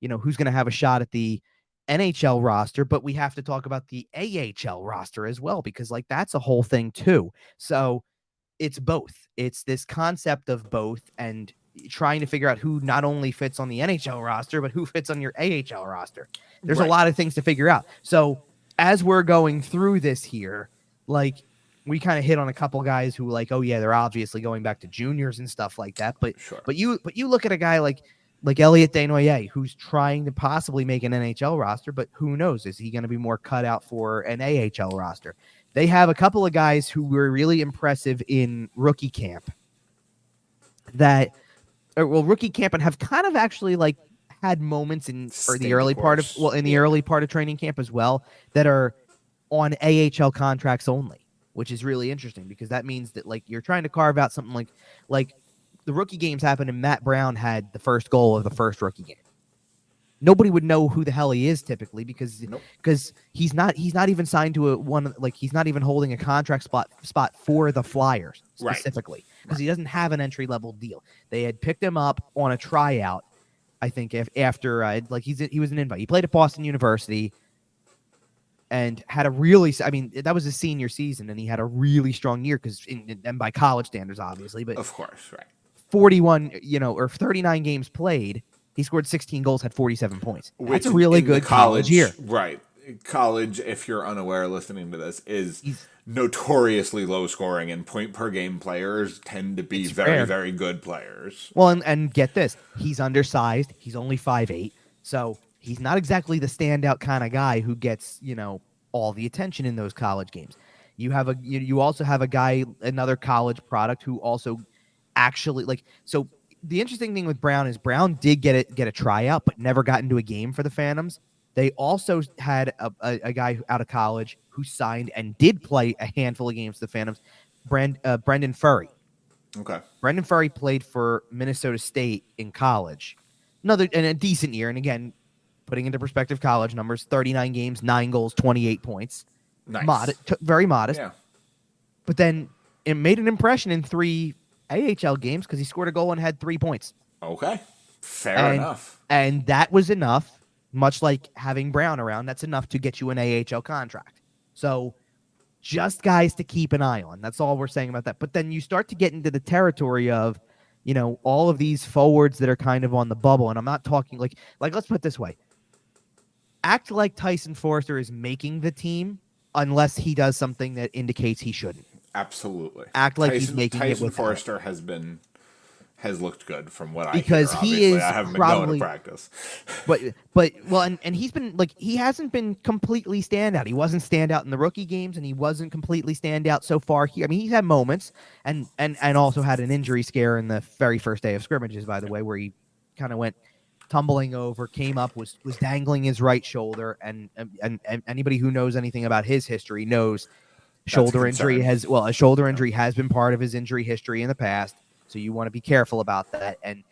who's going to have a shot at the NHL roster, but we have to talk about the AHL roster as well, because like that's a whole thing too. So it's both. It's this concept of both and trying to figure out who not only fits on the NHL roster, but who fits on your AHL roster. There's a lot of things to figure out. So as we're going through this here, like we kind of hit on a couple guys who like, oh yeah, they're obviously going back to juniors and stuff like that. But you look at a guy like Elliot Desnoyers, who's trying to possibly make an NHL roster, but who knows? Is he going to be more cut out for an AHL roster? They have a couple of guys who were really impressive in rookie camp rookie camp and have kind of actually like had moments in the early part of training camp as well that are on AHL contracts only, which is really interesting because that means that like you're trying to carve out something like the rookie games happened and Matt Brown had the first goal of the first rookie game. Nobody would know who the hell he is typically because he's not even signed to he's not even holding a contract spot for the Flyers specifically because he doesn't have an entry level deal. They had picked him up on a tryout, I think, after he was an invite. He played at Boston University and had a really, that was his senior season and he had a really strong year and by college standards obviously, but of course, 41 or 39 games played. He scored 16 goals, had 47 points. That's a really good college year. Right. College, if you're unaware listening to this, is notoriously low scoring, and point per game players tend to be very, very good players. Well, and get this. He's undersized. He's only 5'8". So he's not exactly the standout kind of guy who gets, all the attention in those college games. You also have a guy, another college product who also actually so the interesting thing with Brown is Brown did get a tryout, but never got into a game for the Phantoms. They also had a guy out of college who signed and did play a handful of games for the Phantoms, Brendan Furry. Okay. Brendan Furry played for Minnesota State in college. A decent year. And again, putting into perspective college numbers, 39 games, 9 goals, 28 points. Nice. Very modest. Yeah. But then it made an impression in 3 AHL games because he scored a goal and had 3 points. Okay. Fair enough. And that was enough, much like having Brown around, that's enough to get you an AHL contract. So just guys to keep an eye on. That's all we're saying about that. But then you start to get into the territory of, all of these forwards that are kind of on the bubble. And I'm not talking like let's put it this way. Act like Tyson Forster is making the team unless he does something that indicates he shouldn't. Absolutely. Act like he's making it with Forster has looked good from what because I hear. He is I haven't probably, been going to practice. and he's been he hasn't been completely standout. He wasn't standout in the rookie games and he wasn't completely standout so far here. He's had moments and also had an injury scare in the very first day of scrimmages, by the way, where he kind of went tumbling over, came up, was dangling his right shoulder, and anybody who knows anything about his history knows a shoulder injury has been part of his injury history in the past, so you want to be careful about that. And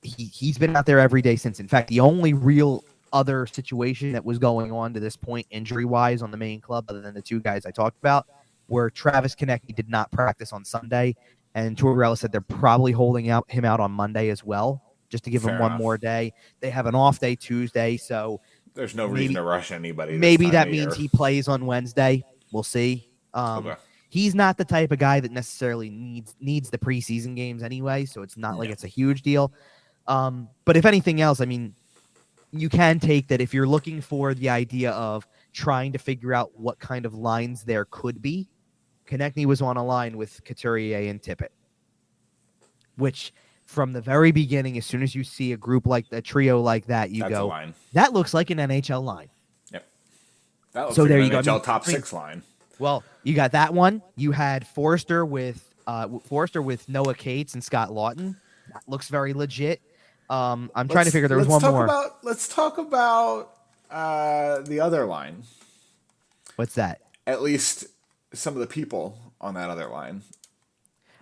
he's been out there every day since. In fact, the only real other situation that was going on to this point injury-wise on the main club, other than the 2 guys I talked about, where Travis Konecny did not practice on Sunday, and Tortorella said they're probably holding him out on Monday as well, just to give him one more day. They have an off day Tuesday, so there's no reason to rush anybody. Maybe that means he plays on Wednesday. We'll see. Okay. He's not the type of guy that necessarily needs the preseason games anyway, so it's not like it's a huge deal. But if anything else, you can take that if you're looking for the idea of trying to figure out what kind of lines there could be. Konecny was on a line with Couturier and Tippett, which from the very beginning, as soon as you see a group like a trio like that, that looks like an NHL line. Yep. That looks like an NHL top 6 line. Well, you got that one. You had Forster with Forrester with Noah Cates and Scott Lawton. That looks very legit. I'm trying to figure. There was one more. Let's talk about the other line. What's that? At least some of the people on that other line.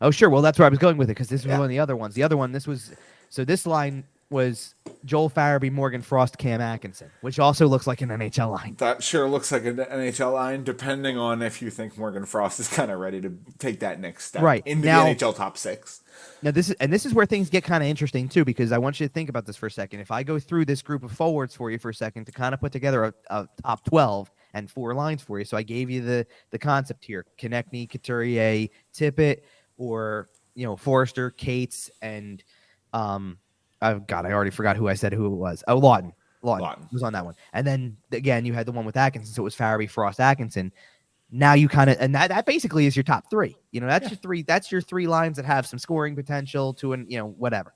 Oh, sure. Well, that's where I was going with it because this was one of the other ones. The other one, this line was Joel Farabee, Morgan Frost, Cam Atkinson, which also looks like an NHL line. That sure looks like an NHL line, depending on if you think Morgan Frost is kind of ready to take that next step into the NHL top 6. Now, this is where things get kind of interesting, too, because I want you to think about this for a second. If I go through this group of forwards for you for a second to kind of put together a top 12 and 4 lines for you. So I gave you the concept here. Konechny, Couturier, Tippett, or, Forrester, Cates, and I already forgot who it was. Oh, Lawton. Lawton was on that one. And then, again, you had the one with Atkinson, so it was Farabee, Frost, Atkinson. Now you kind of, and that basically is your top 3. That's your 3 lines that have some scoring potential to whatever.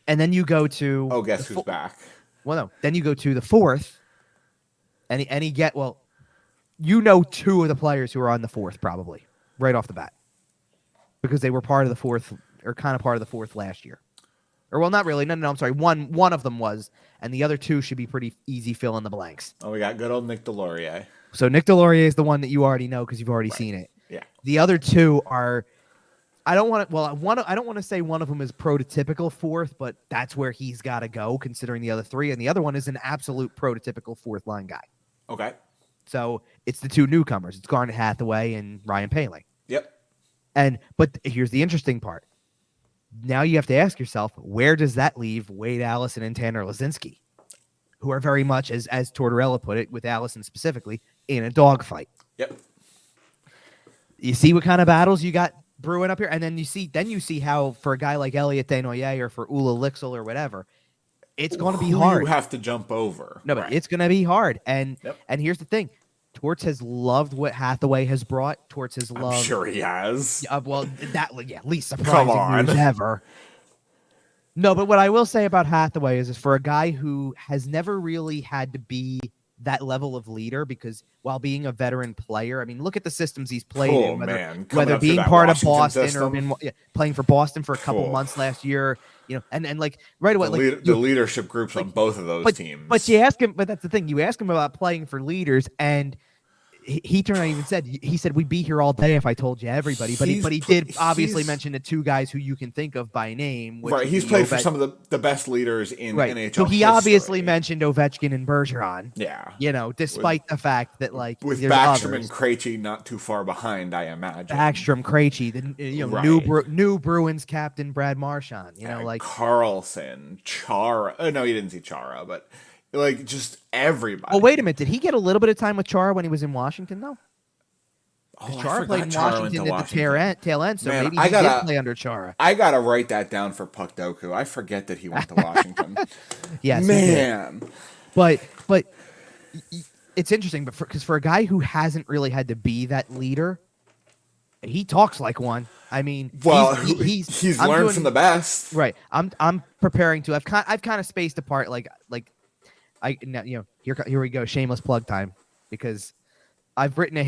And then you go to guess who's back? Well, no. Then you go to the 4th, and he 2 of the players who are on the 4th probably right off the bat because they were part of the 4th or kind of part of the 4th last year. Or well, not really. No. I'm sorry. One of them was, and the other 2 should be pretty easy fill in the blanks. Oh, we got good old Nick Delorier. So Nick Delorier is the one that you already know because you've already seen it. Yeah. The other 2 are, I don't want to say one of them is prototypical 4th, but that's where he's got to go considering the other 3, and the other one is an absolute prototypical 4th line guy. Okay. So it's the 2 newcomers. It's Garnet Hathaway and Ryan Poehling. Yep. But here's the interesting part. Now you have to ask yourself, where does that leave Wade Allison and Tanner Lazinski, who are very much, as Tortorella put it, with Allison specifically, in a dogfight? Yep. You see what kind of battles you got brewing up here, and then you see how for a guy like Elliot Desnoyers or for Ula Lixel or whatever, it's going to be hard. You have to jump over. No, but it's going to be hard. And here's the thing. Torts has loved what Hathaway has brought. Torts has loved. I'm sure he has. Least surprising news ever. No, but what I will say about Hathaway is for a guy who has never really had to be that level of leader, because while being a veteran player, I mean, look at the systems he's played in, whether being part of Boston or playing for Boston for a couple months last year, and like right away, the leadership groups on both of those teams. But you ask him, but that's the thing, you ask him about playing for leaders, and he turned around and even said, we'd be here all day if I told you everybody. But he did obviously mention the 2 guys who you can think of by name. Right, he's played for some of the best leaders in NHL. So he obviously mentioned Ovechkin and Bergeron. Yeah. Despite the fact that with Backstrom and Krejci not too far behind, I imagine. Backstrom, Krejci, new Bruins captain Brad Marchand. Carlson, Chara. Oh, no, he didn't see Chara, but. Just everybody. Oh, wait a minute. Did he get a little bit of time with Chara when he was in Washington, though? Chara played in Washington at the tail end, so maybe he did play under Chara. I got to write that down for Puck Doku. I forget that he went to Washington. Yes, man. But it's interesting, because for a guy who hasn't really had to be that leader, he talks like one. I mean, he's learned from the best. Right. I'm preparing to. I've kind of spaced apart here we go, shameless plug time, because I've written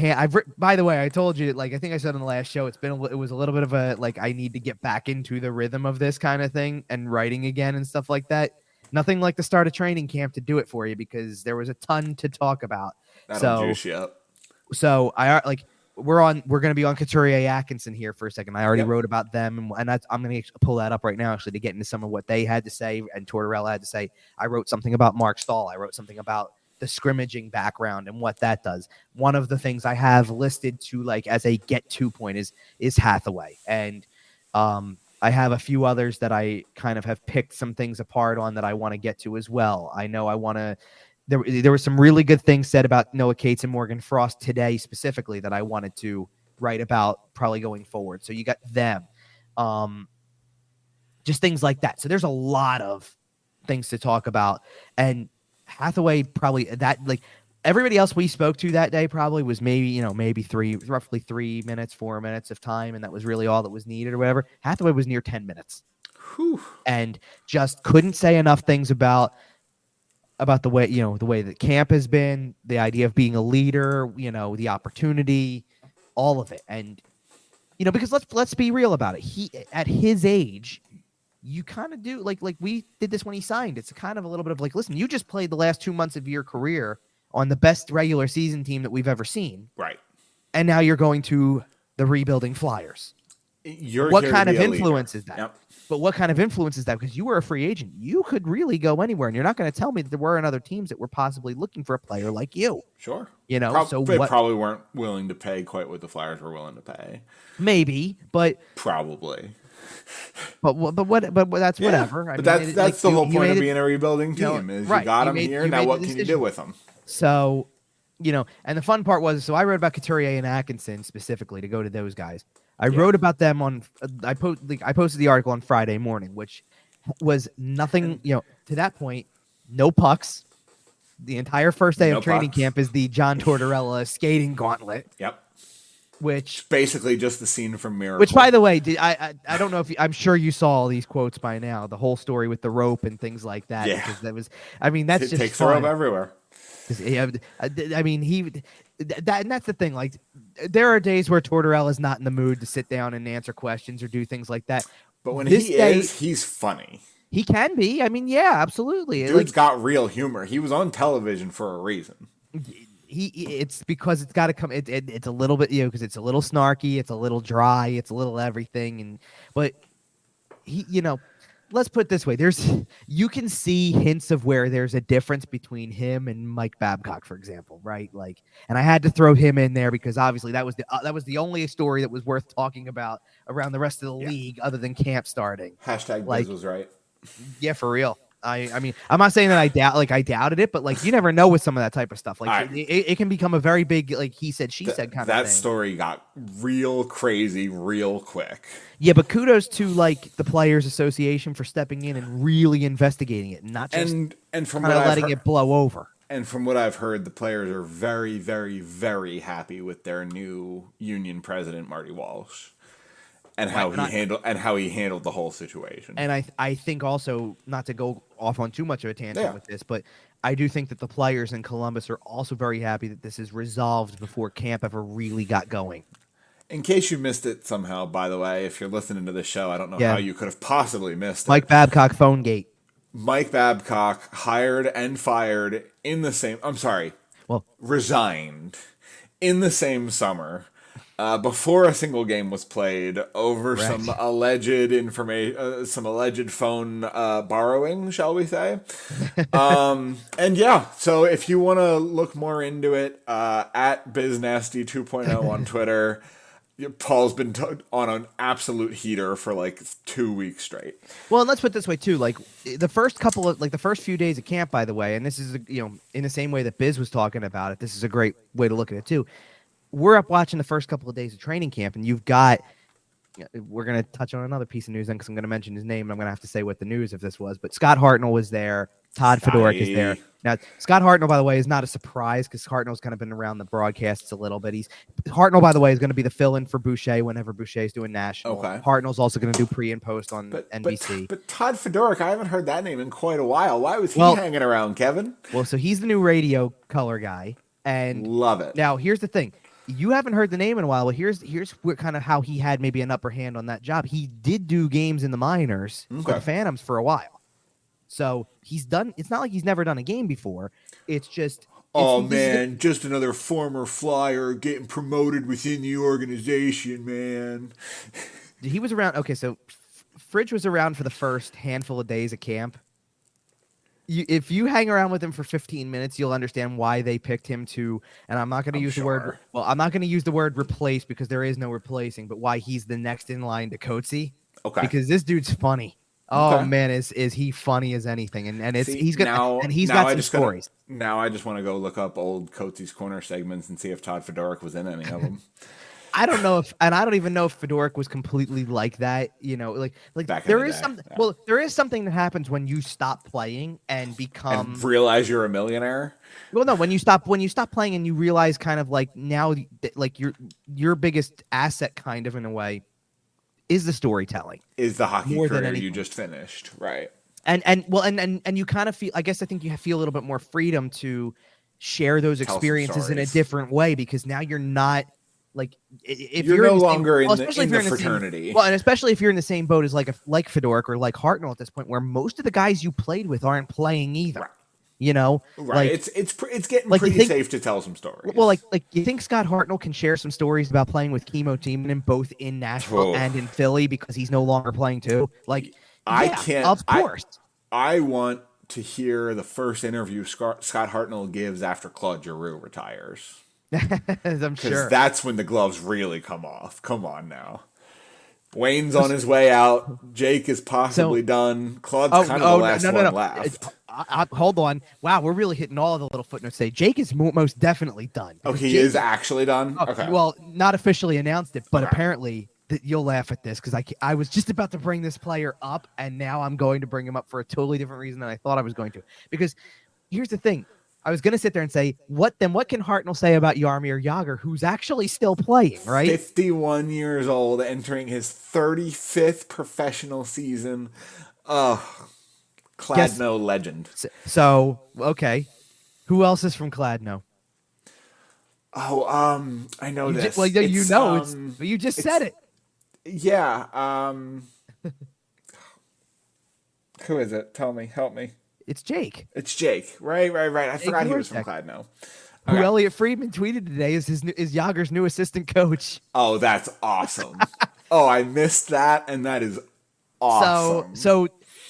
by the way, I told you, I think I said on the last show, it was a little bit of a, I need to get back into the rhythm of this kind of thing and writing again and stuff like that. Nothing like the start of training camp to do it for you, because there was a ton to talk about. That'll juice you up. So we're going to be on Couturier Atkinson here for a second. I already wrote about them, and I'm going to pull that up right now, actually, to get into some of what they had to say and Tortorella had to say. I wrote something about Mark Stahl. I wrote something about the scrimmaging background and what that does. One of the things I have listed to as a get-to point is Hathaway, and I have a few others that I kind of have picked some things apart on that I want to get to as well. I know I want to. There were some really good things said about Noah Cates and Morgan Frost today specifically that I wanted to write about probably going forward. So you got them. Just things like that. So there's a lot of things to talk about. And Hathaway probably everybody else we spoke to that day probably was maybe roughly 3 minutes, 4 minutes of time. And that was really all that was needed or whatever. Hathaway was near 10 minutes. Whew. And just couldn't say enough things about the way, the way that camp has been, the idea of being a leader, the opportunity, all of it. And because let's be real about it. He at his age, you kind of do like we did this when he signed. It's kind of a little bit of like, listen, you just played the last 2 months of your career on the best regular season team that we've ever seen. Right. And now you're going to the rebuilding Flyers. What kind of influence is that? Yep. But what kind of influence is that? Because you were a free agent. You could really go anywhere. And you're not going to tell me that there weren't other teams that were possibly looking for a player like you. Sure. They probably weren't willing to pay quite what the Flyers were willing to pay. Maybe, but probably. But that's whatever. But that's the whole point of being a rebuilding team is you got them here. Now what can you do with them? So, and the fun part was, so I wrote about Couturier and Atkinson specifically to go to those guys. I wrote about them I posted the article on Friday morning, which was nothing, to that point, no pucks. The entire first day of training camp is the John Tortorella skating gauntlet. Yep. Which basically just the scene from Miracle. Which, by the way, I don't know if I'm sure you saw all these quotes by now. The whole story with the rope and things like that. Yeah. Because that was, that's it just takes fun. the rope everywhere. And that's the thing. Like, there are days where Tortorella's not in the mood to sit down and answer questions or do things like that. But when he's funny. He can be. Yeah, absolutely. Dude's got real humor. He was on television for a reason. It's because it's got to come. It's a little bit, because it's a little snarky, it's a little dry, it's a little everything, but he, let's put it this way: you can see hints of where there's a difference between him and Mike Babcock, for example, right? Like, and I had to throw him in there because obviously that was the only story that was worth talking about around the rest of the league, other than camp starting. #Biz was right. Yeah, for real. I'm not saying that I doubted it, but you never know with some of that type of stuff. It can become a very big, he said, she said kind of thing. That story got real crazy real quick. Yeah, but kudos to the Players Association for stepping in and really investigating it, not just and from kind of letting it blow over. And from what I've heard, the players are very, very, very happy with their new union president, Marty Walsh. And how he handled the whole situation. And I think also, not to go off on too much of a tangent with this, but I do think that the players in Columbus are also very happy that this is resolved before camp ever really got going. In case you missed it somehow, by the way, if you're listening to this show, I don't know how you could have possibly missed it. Mike Babcock phone gate. Mike Babcock hired and fired in the same. Resigned in the same summer. Before a single game was played over some alleged information, some alleged phone borrowing, shall we say? So if you want to look more into it, at BizNasty 2.0 on Twitter, Paul's been on an absolute heater for 2 weeks straight. Well, and let's put it this way too: the first couple of the first few days of camp, by the way, and this is in the same way that Biz was talking about it. This is a great way to look at it too. We're up watching the first couple of days of training camp, and you've got. We're going to touch on another piece of news then because I'm going to mention his name. And I'm going to have to say what the news of this was. But Scott Hartnell was there. Todd Fedoruk is there. Now, Scott Hartnell, by the way, is not a surprise because Hartnell's kind of been around the broadcasts a little bit. Hartnell, by the way, is going to be the fill-in for Boucher whenever Boucher's doing national. Okay. Hartnell's also going to do pre and post on NBC. But Todd Fedoruk, I haven't heard that name in quite a while. Why was he hanging around, Kevin? Well, so he's the new radio color guy. And love it. Now, here's the thing. You haven't heard the name in a while. Well, here's where kind of how he had maybe an upper hand on that job. He did do games in the minors for the Phantoms for a while. So he's done. It's not like he's never done a game before. It's just. Just another former Flyer getting promoted within the organization, man. He was around. Okay, so Fridge was around for the first handful of days of camp. If you hang around with him for 15 minutes, you'll understand why they picked him to. And I'm not going to use the word. Well, I'm not going to use the word replace because there is no replacing. But why he's the next in line to Coatsy? Okay. Because this dude's funny. Oh man, is he funny as anything? And he's got some stories. Now I just want to go look up old Coatsy's Corner segments and see if Todd Fedoruk was in any of them. I don't know I don't even know if Fedoruk was completely like that. There is something. Yeah. Well, there is something that happens when you stop playing and become realize you're a millionaire. Well, no, when you stop playing and you realize kind of now your biggest asset, kind of in a way, is the storytelling, is the hockey career you just finished, right? And you kind of feel. I think you feel a little bit more freedom to share those experiences in a different way because now you're not Like if you're you're no in the longer same, in especially if the you're in the fraternity. same, well, and especially if you're in the same boat as like Fedoruk or like Hartnell at this point, where most of the guys you played with aren't playing either. Right. You know, Right. like It's getting like you pretty think, safe to tell some stories. well, like you think Scott Hartnell can share some stories about playing with Chemo Timonen both in Nashville Oh. and in Philly because he's no longer playing too? Like, I yeah, can't. of course. I want to hear the first interview Scott Hartnell gives after Claude Giroux retires. I'm Because sure that's when the gloves really come off. Come on now. Wayne's on his way out. Jake is possibly done. Claude's kind of the last one left. Hold on. Wow, we're really hitting all of the little footnotes today. Jake is most definitely done. Oh, he Jake is actually done? Okay. Well, not officially announced it, but Okay. apparently you'll laugh at this because I was just about to bring this player up, and now I'm going to bring him up for a totally different reason than I thought I was going to. Because here's the thing. I was going to sit there and say, what can Hartnell say about Jaromir Jagr, who's actually still playing, right? 51 years old, entering his 35th professional season. Kladno legend. So, okay. Who else is from Kladno? Oh, I know this. Well, you know, you just said it. Yeah. Who is it? Tell me. Help me. It's Jake. It's Jake. Right. I forgot he was from Kladno. Who Elliot Friedman tweeted today is Jagr's new assistant coach. Oh, that's awesome. Oh, I missed that, and that is awesome. So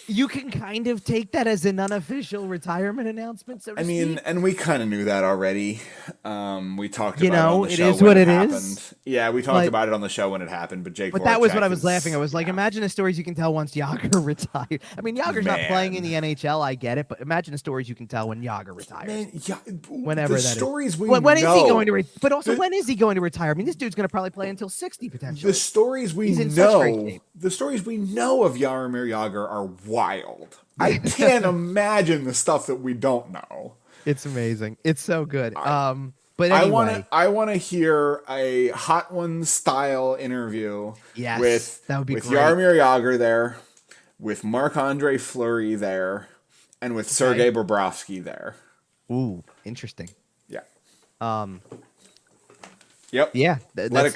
you can kind of take that as an unofficial retirement announcement. So to speak. And we kind of knew that already. We talked about it on the show is what it happened. is. Yeah, we talked about it on the show when it happened. But Jake. But that was what I was laughing. I was like, imagine the stories you can tell once Jagr retired. I mean, Jagr's not playing in the NHL. I get it, but imagine the stories you can tell when Jagr retires. Man, yeah, whenever the that stories is. we when know. Is he going to? But also, when is he going to retire? I mean, this dude's going to probably play until 60 potentially. The stories we know. The stories we know of Jaromir Jagr are wild. I can't imagine the stuff that we don't know. It's amazing. It's so good. But anyway, I want to hear a Hot Ones style interview. Yes, that would be with great. Jaromir Jagr there, with Marc-Andre Fleury there, and with Sergei Bobrovsky there. Ooh, interesting. Yeah. Yep. Yeah. Let it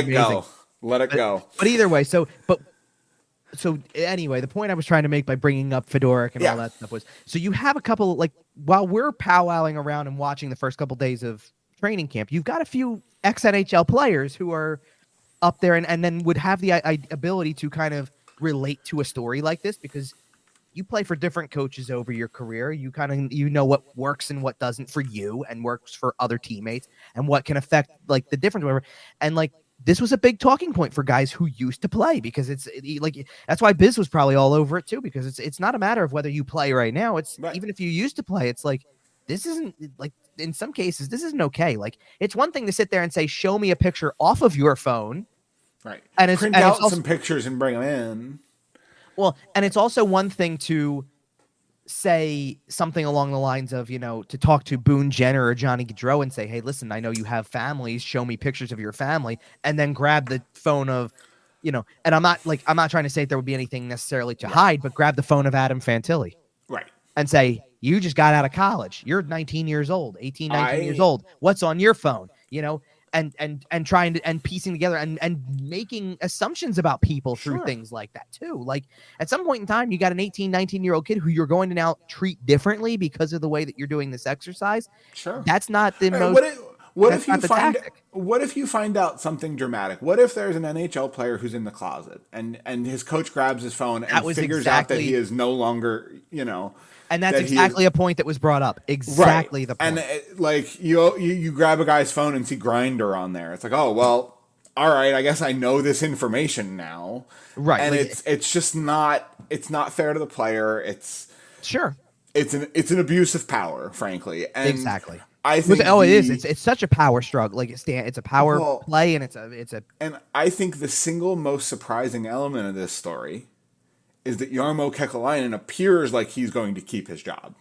go. Let it go. But either way, so anyway, the point I was trying to make by bringing up Fedoruk and all that stuff was, so you have a couple, like, while we're powwowing around and watching the first couple days of training camp, you've got a few ex-NHL players who are up there and then would have the ability to kind of relate to a story like this because you play for different coaches over your career. You know what works and what doesn't for you and works for other teammates and what can affect like the difference, whatever. And like, this was a big talking point for guys who used to play because that's why Biz was probably all over it too, because it's not a matter of whether you play right now. It's even if you used to play, it's like, this isn't like, in some cases, this isn't okay. Like, it's one thing to sit there and say, show me a picture off of your phone. Right. And print out some pictures and bring them in. Well, and it's also one thing to say something along the lines of, to talk to Boone Jenner or Johnny Gaudreau and say, hey, listen, I know you have families. Show me pictures of your family. And then grab the phone of, and I'm not trying to say there would be anything necessarily to hide, but grab the phone of Adam Fantilli. Right. And say, you just got out of college. You're 19 years old, 18, 19 years old. What's on your phone? And trying to and piecing together and making assumptions about people through things like that too. Like at some point in time, you got an 18, 19-year-old kid who you're going to now treat differently because of the way that you're doing this exercise. Sure. That's not the most. What if you find out something dramatic? What if there's an NHL player who's in the closet and his coach grabs his phone and figures out that he is no longer, And that's exactly a point that was brought up. Exactly the point. And you grab a guy's phone and see Grindr on there. It's like, oh well, all right. I guess I know this information now. Right. And it's just not. It's not fair to the player. It's an abuse of power, frankly. And exactly. I think. It is. It's such a power struggle. Like it's a power play, and it's a. And I think the single most surprising element of this story is that Jarmo Kekalainen appears like he's going to keep his job.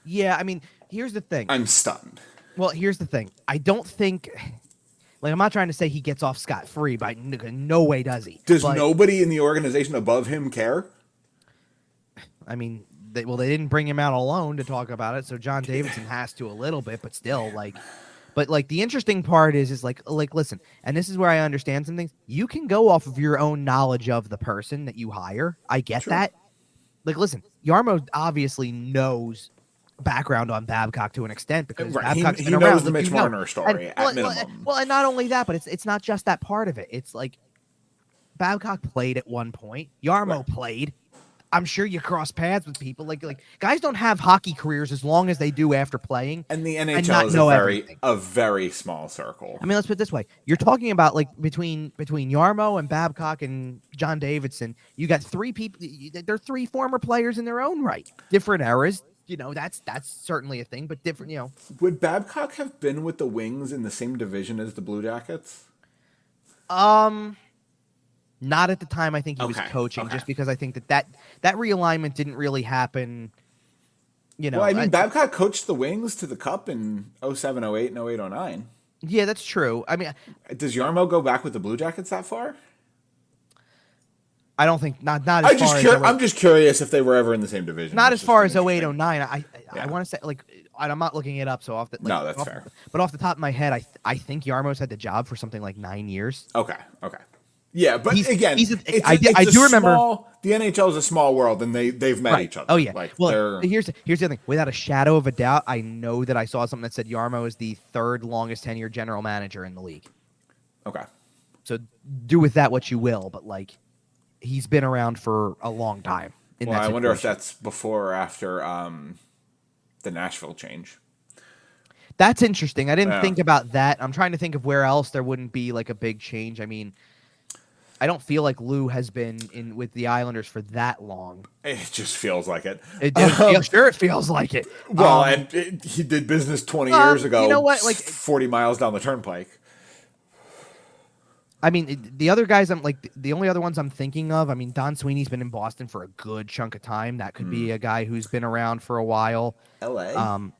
Yeah, I mean, here's the thing. I'm stunned. Well, here's the thing. I don't think, I'm not trying to say he gets off scot-free, but no way does he. Does nobody in the organization above him care? I mean, they didn't bring him out alone to talk about it, so John Davidson has to a little bit, but still, But like the interesting part is like listen, and this is where I understand some things. You can go off of your own knowledge of the person that you hire. I get that. Like, listen, Yarmo obviously knows background on Babcock to an extent because Babcock's been he around. knows the Mitch Marner story at minimum. Well, and not only that, but it's not just that part of it. It's like Babcock played at one point. Yarmo played. I'm sure you cross paths with people. Like guys don't have hockey careers as long as they do after playing. And the NHL is a very small circle. I mean, let's put it this way. You're talking about like between Yarmo and Babcock and John Davidson, you got three people. They're three former players in their own right. Different eras. That's certainly a thing, but different, Would Babcock have been with the Wings in the same division as the Blue Jackets? Not at the time I think he was coaching, just because I think that realignment didn't really happen. Well, I mean, Babcock coached the Wings to the Cup in 07, 08, and 08, 09. Yeah, that's true. I mean, does Yarmo go back with the Blue Jackets that far? I don't think not as far as I'm just curious if they were ever in the same division. Not as far as 08, 09. I want to say I'm not looking it up so often. No, that's fair. But off the top of my head, I think Yarmo's had the job for something like 9 years. Okay. Yeah, but I do remember the NHL is a small world, and they've met each other. Oh yeah. Here's the other thing. Without a shadow of a doubt, I know that I saw something that said Yarmo is the third longest tenured general manager in the league. Okay. So do with that what you will, but like he's been around for a long time. I wonder if that's before or after the Nashville change. That's interesting. I didn't think about that. I'm trying to think of where else there wouldn't be like a big change. I mean, I don't feel like Lou has been in with the Islanders for that long. It just feels like it. Sure, it feels like it. Well, he did business 20 years ago. You know what? Like 40 miles down the turnpike. I mean, the other guys the only other ones I'm thinking of. I mean, Don Sweeney's been in Boston for a good chunk of time. That could be a guy who's been around for a while. LA.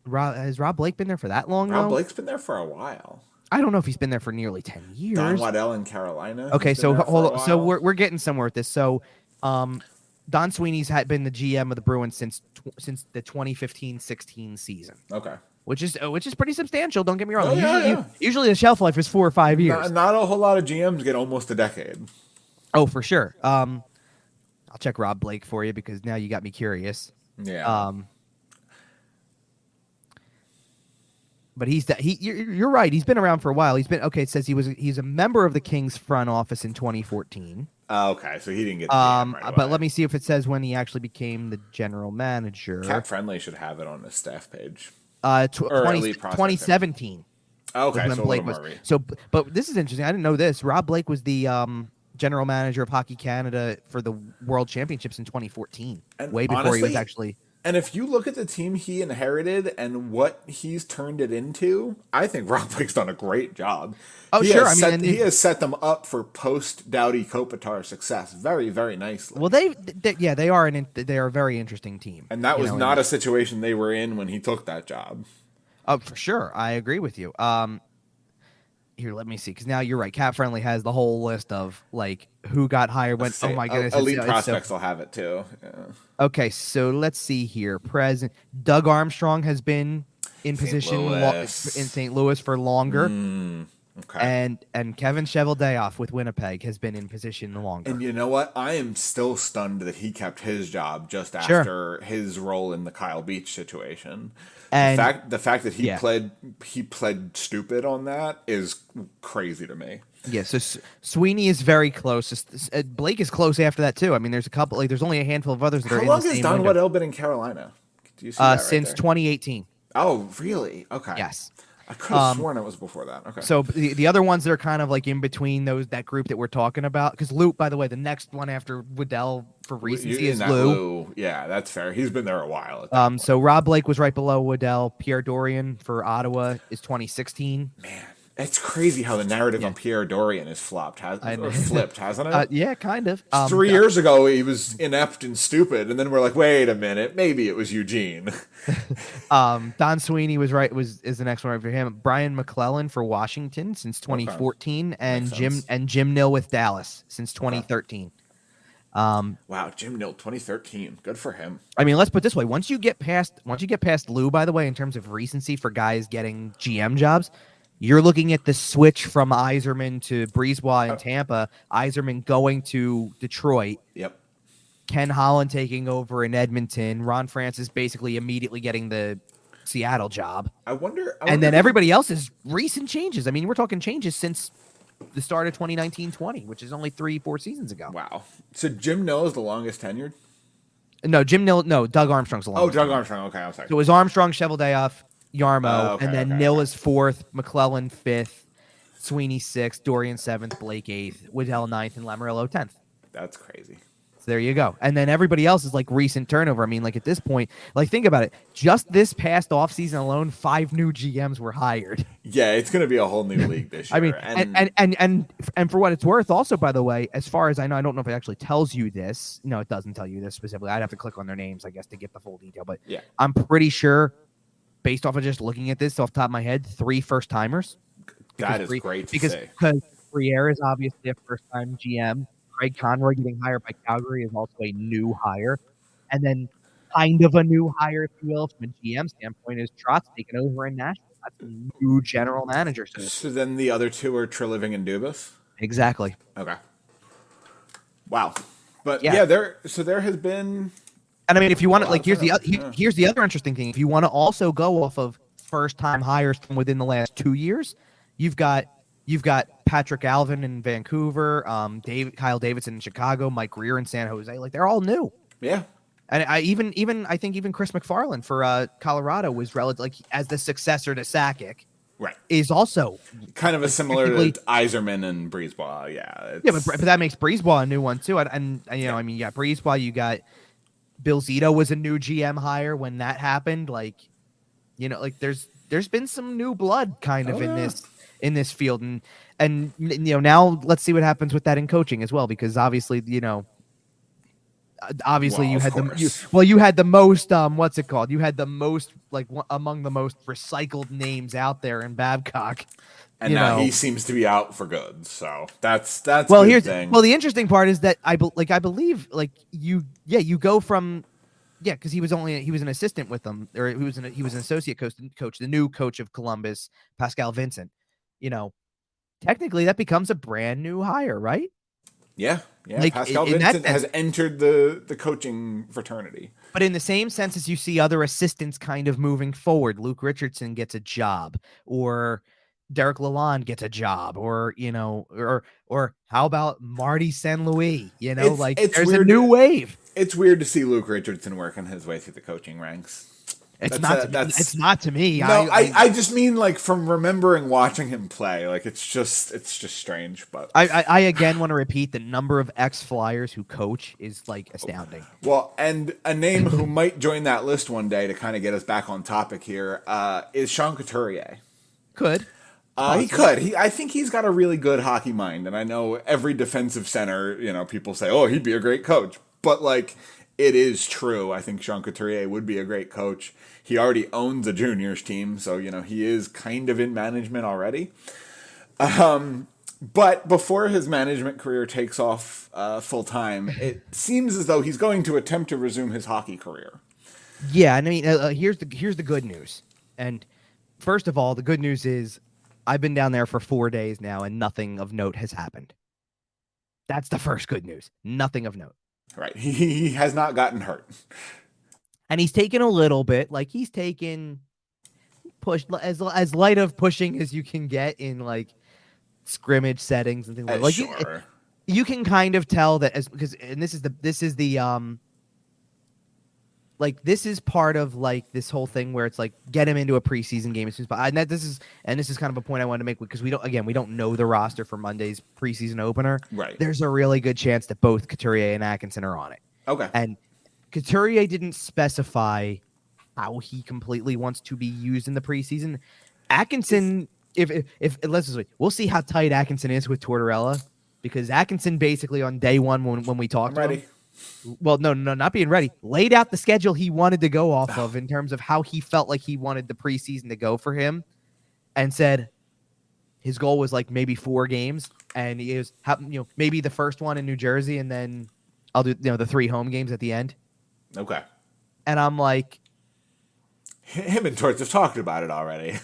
Has Rob Blake been there for that long? Rob Blake's been there for a while. I don't know if he's been there for nearly 10 years. Don Waddell in Carolina. Okay, so hold on. So we're getting somewhere with this. So, Don Sweeney's had been the GM of the Bruins since the 2015-16 season. Okay. Which is pretty substantial. Don't get me wrong. Usually the shelf life is 4 or 5 years. Not a whole lot of GMs get almost a decade. Oh, for sure. I'll check Rob Blake for you because now you got me curious. Yeah. But you're right. He's been around for a while. It says he's a member of the Kings front office in 2014. Okay, so he didn't get the GM right away. But let me see if it says when he actually became the general manager. Cap Friendly should have it on his staff page. 2017. Okay, when Blake was. But this is interesting. I didn't know this. Rob Blake was the general manager of Hockey Canada for the World Championships in 2014, way before he was actually. And if you look at the team he inherited and what he's turned it into, I think Rob Blake's done a great job. Oh, he has set them up for post Doughty Kopitar success very, very nicely. Well, they are they are a very interesting team, and that was not a situation they were in when he took that job. Oh, for sure, I agree with you. Here, let me see, because now you're right. Cap Friendly has the whole list of like who got hired when. Oh my goodness, elite prospects will have it too. Yeah. Okay, so let's see here. President Doug Armstrong has been in position in St. Louis for longer. Okay. And Kevin Cheveldayoff with Winnipeg has been in position longer. And you know what? I am still stunned that he kept his job just after his role in the Kyle Beach situation. And the fact that he pled stupid on that is crazy to me. Yeah, so Sweeney is very close. Blake is close after that too. I mean, there's a couple. There's only a handful of others that are in the same window. How long has Don Waddell been in Carolina? Do you see that since 2018. Oh, really? Okay. Yes. I could have sworn it was before that. Okay. So the other ones that are kind of like in between that group that we're talking about, because Lou, by the way, the next one after Waddell for recency is Lou. Yeah, that's fair. He's been there a while. So Rob Blake was right below Waddell. Pierre Dorian for Ottawa is 2016. Man, it's crazy how the narrative on Pierre Dorian is flipped, hasn't it? Yeah, kind of. 3 years ago, he was inept and stupid, and then we're like, wait a minute, maybe it was Eugene. Don Sweeney was right. Is the next one right for him? Brian McClellan for Washington since 2014, and Jim Nill with Dallas since 2013. Wow, Jim Nill, 2013. Good for him. I mean, let's put it this way: once you get past Lou, by the way, in terms of recency for guys getting GM jobs, you're looking at the switch from Yzerman to Brisebois in Tampa, Yzerman going to Detroit. Yep. Ken Holland taking over in Edmonton, Ron Francis basically immediately getting the Seattle job. I wonder and then everybody else is recent changes. I mean, we're talking changes since the start of 2019-20, which is only 3-4 seasons ago. Wow. So Jim Nill is the longest tenured? No, Doug Armstrong's the longest. Oh, Doug Armstrong. Okay, I'm sorry. So it was Armstrong, Cheveldayoff, Yarmo, and then Nill is 4th, McClellan 5th, Sweeney 6th, Dorian 7th, Blake 8th, Waddell 9th, and Lamoriello 10th. That's crazy. So there you go. And then everybody else is like recent turnover. I mean, like at this point, like think about it. Just this past offseason alone, 5 new GMs were hired. Yeah, it's going to be a whole new league this year. I mean, and for what it's worth, also, by the way, as far as I know, I don't know if it actually tells you this. No, it doesn't tell you this specifically. I'd have to click on their names, I guess, to get the full detail. But yeah, I'm pretty sure, based off of just looking at this off the top of my head, 3 first-timers. That is great to say. Because Briere is obviously a first-time GM. Craig Conroy getting hired by Calgary is also a new hire. And then kind of a new hire, if you will, from a GM standpoint, is Trotz taking over in Nashville. That's a new general manager. So then the other 2 are Treliving and Dubas? Exactly. Okay. Wow. But yeah, there has been... And I mean, if you want to, like, here's the other interesting thing. If you want to also go off of first-time hires from within the last 2 years, you've got Patrick Alvin in Vancouver, Kyle Davidson in Chicago, Mike Greer in San Jose. Like they're all new. Yeah. And I think even Chris McFarland for Colorado was relative, like as the successor to Sakic. Right. Is also kind of a similar to Yzerman and Brisebois. Yeah. Yeah, but that makes Brisebois a new one too. And you know, I mean, yeah, Brisebois, you got Bill Zito was a new GM hire when that happened. Like, you know, like there's been some new blood kind of in this field, and you know, now let's see what happens with that in coaching as well, because obviously, you know, you had the most what's it called? You had the most, like, among the most recycled names out there in Babcock. And now he seems to be out for good. So that's well. The interesting part is that I believe you go from because he was an assistant with them, or he was an associate coach, the new coach of Columbus, Pascal Vincent. You know, technically that becomes a brand new hire, right? Yeah. Like, Pascal Vincent has entered the coaching fraternity. But in the same sense as you see other assistants kind of moving forward, Luke Richardson gets a job, or Derek Lalonde gets a job, or, you know, or how about Marty St. Louis? You know, there's a new wave. It's weird to see Luke Richardson working his way through the coaching ranks. It's not to me. No, I just mean, like, from remembering watching him play, like it's just strange. But I again want to repeat, the number of ex-Flyers who coach is like astounding. Well, and a name who might join that list one day to kind of get us back on topic here is Sean Couturier. Could. He could. I think he's got a really good hockey mind, and I know every defensive center, you know, people say, "Oh, he'd be a great coach," but like, it is true. I think Sean Couturier would be a great coach. He already owns a juniors team, so, you know, he is kind of in management already. But before his management career takes off full time, it seems as though he's going to attempt to resume his hockey career. Yeah, and I mean, here's the good news. And first of all, the good news is I've been down there for 4 days now, and nothing of note has happened. That's the first good news. Nothing of note. Right. He has not gotten hurt. And he's taken a little bit, like he's taken push as light of pushing as you can get in like scrimmage settings and things like that. Sure. You can kind of tell that this is part of like this whole thing where it's like get him into a preseason game as soon as, and this is kind of a point I wanted to make, because we don't know the roster for Monday's preseason opener. Right. There's a really good chance that both Couturier and Atkinson are on it. Okay. And Couturier didn't specify how he completely wants to be used in the preseason. Atkinson, we'll see how tight Atkinson is with Tortorella, because Atkinson basically on day one when we talked to him, well, no, not being ready, laid out the schedule he wanted to go off of in terms of how he felt like he wanted the preseason to go for him, and said his goal was like maybe 4 games, and he was, maybe the first one in New Jersey, and then I'll do the 3 home games at the end. Okay. And I'm like, him and Torts have talked about it already.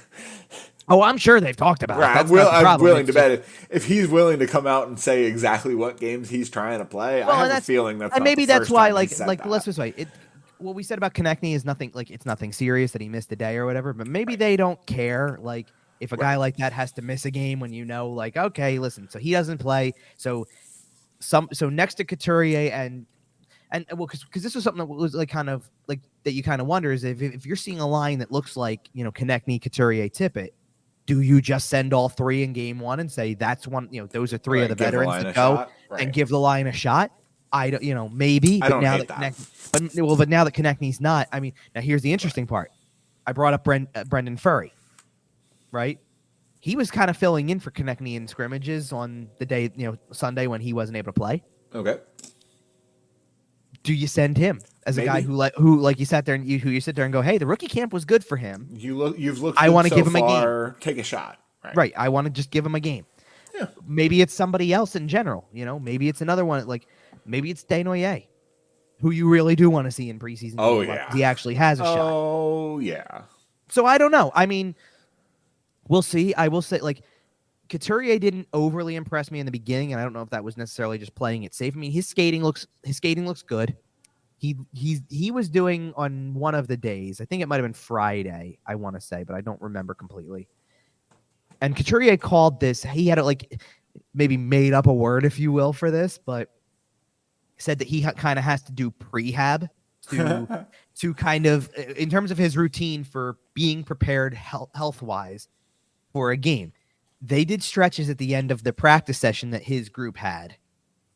oh, I'm sure they've talked about Right, it. I'm willing to bet it. If he's willing to come out and say exactly what games he's trying to play, I have a feeling that's and not maybe the that's first why time he said that. let's this way. What we said about Konechny is nothing it's nothing serious that he missed a day or whatever, but maybe they don't care. Like if a guy like that has to miss a game when okay, listen, so he doesn't play. So next to Couturier and well, because this was something that was like kind of like that you kind of wonder is if you're seeing a line that looks like Konechny, Couturier, Tippett, do you just send all 3 in game 1 and say that's one? Those are 3 of the veterans that go and give the line a shot. I don't, maybe. I don't hate that. But now that Konechny's not, I mean, now here's the interesting part. I brought up Brendan Furry, right? He was kind of filling in for Konechny in scrimmages on the day, Sunday when he wasn't able to play. Okay. Do you send him as a guy who you sat there and you sit there and go, hey, the rookie camp was good for him. You've looked. I want to give him far, a game. Take a shot. Right. I want to just give him a game. Yeah. Maybe it's somebody else in general. Maybe it's another one. Like maybe it's Desnoyers, who you really do want to see in preseason. Oh yeah. He actually has a shot. Oh yeah. So I don't know. I mean, we'll see. I will say Couturier didn't overly impress me in the beginning, and I don't know if that was necessarily just playing it safe. I mean, his skating looks good. He was doing on one of the days. I think it might have been Friday, I want to say, but I don't remember completely. And Couturier called this. He had maybe made up a word, if you will, for this, but said that he kind of has to do prehab to kind of, in terms of his routine for being prepared health-wise for a game. They did stretches at the end of the practice session that his group had.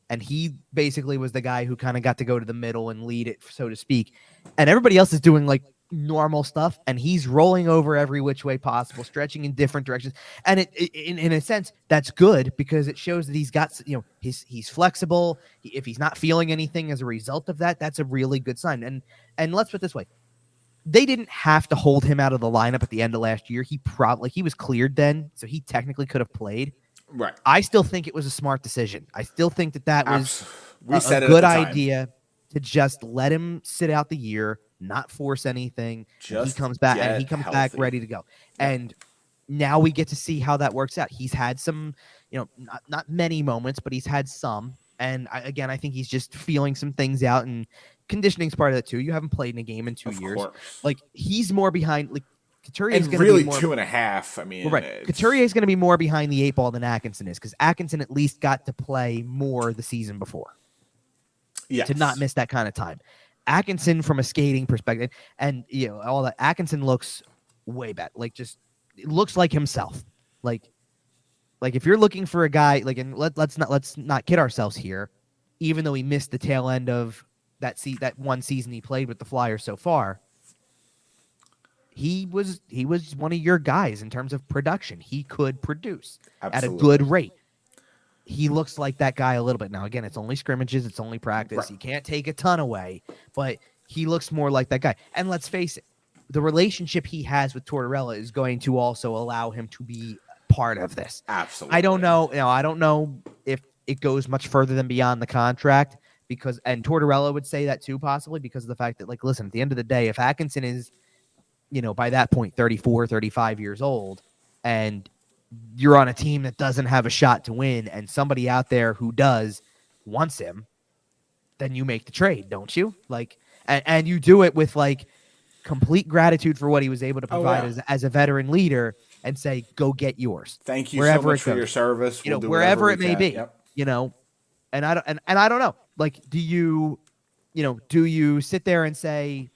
And he basically was the guy who kind of got to go to the middle and lead it, so to speak. And everybody else is doing like normal stuff, and he's rolling over every which way possible, stretching in different directions. And in a sense, that's good because it shows that he's got, he's flexible. If he's not feeling anything as a result of that, that's a really good sign. And let's put it this way. They didn't have to hold him out of the lineup at the end of last year. He was cleared then, so he technically could have played. Right. I still think it was a smart decision. I still think that was a good idea to just let him sit out the year, not force anything. He comes back back ready to go. Yeah. And now we get to see how that works out. He's had some, not many moments, but he's had some. And I think he's just feeling some things out, and conditioning's part of that too. You haven't played in a game in 2 years. Course. Like he's more behind. Like Couturier is going to really be more, 2.5. I mean, right. Couturier is going to be more behind the 8 ball than Atkinson is, because Atkinson at least got to play more the season before. Yes. To not miss that kind of time. Atkinson, from a skating perspective, and all that, Atkinson looks way better. Like it looks like himself. Like if you're looking for a guy, and let's not kid ourselves here. Even though he missed the tail end of that one season he played with the Flyers so far. He was one of your guys in terms of production. He could produce at a good rate. He looks like that guy a little bit. Now, again, it's only scrimmages. It's only practice. Right. You can't take a ton away, but he looks more like that guy. And let's face it, the relationship he has with Tortorella is going to also allow him to be part of this. Absolutely. I don't know if it goes much further than beyond the contract, and Tortorella would say that too, possibly because of the fact that, listen, at the end of the day, if Atkinson is, by that point, 34, 35 years old, and you're on a team that doesn't have a shot to win, and somebody out there who does wants him, then you make the trade, don't you? And you do it with complete gratitude for what he was able to provide as a veteran leader, and say, go get yours. Thank you so much for your service. We'll wherever it may be. Yep. And I don't know. Do you sit there and say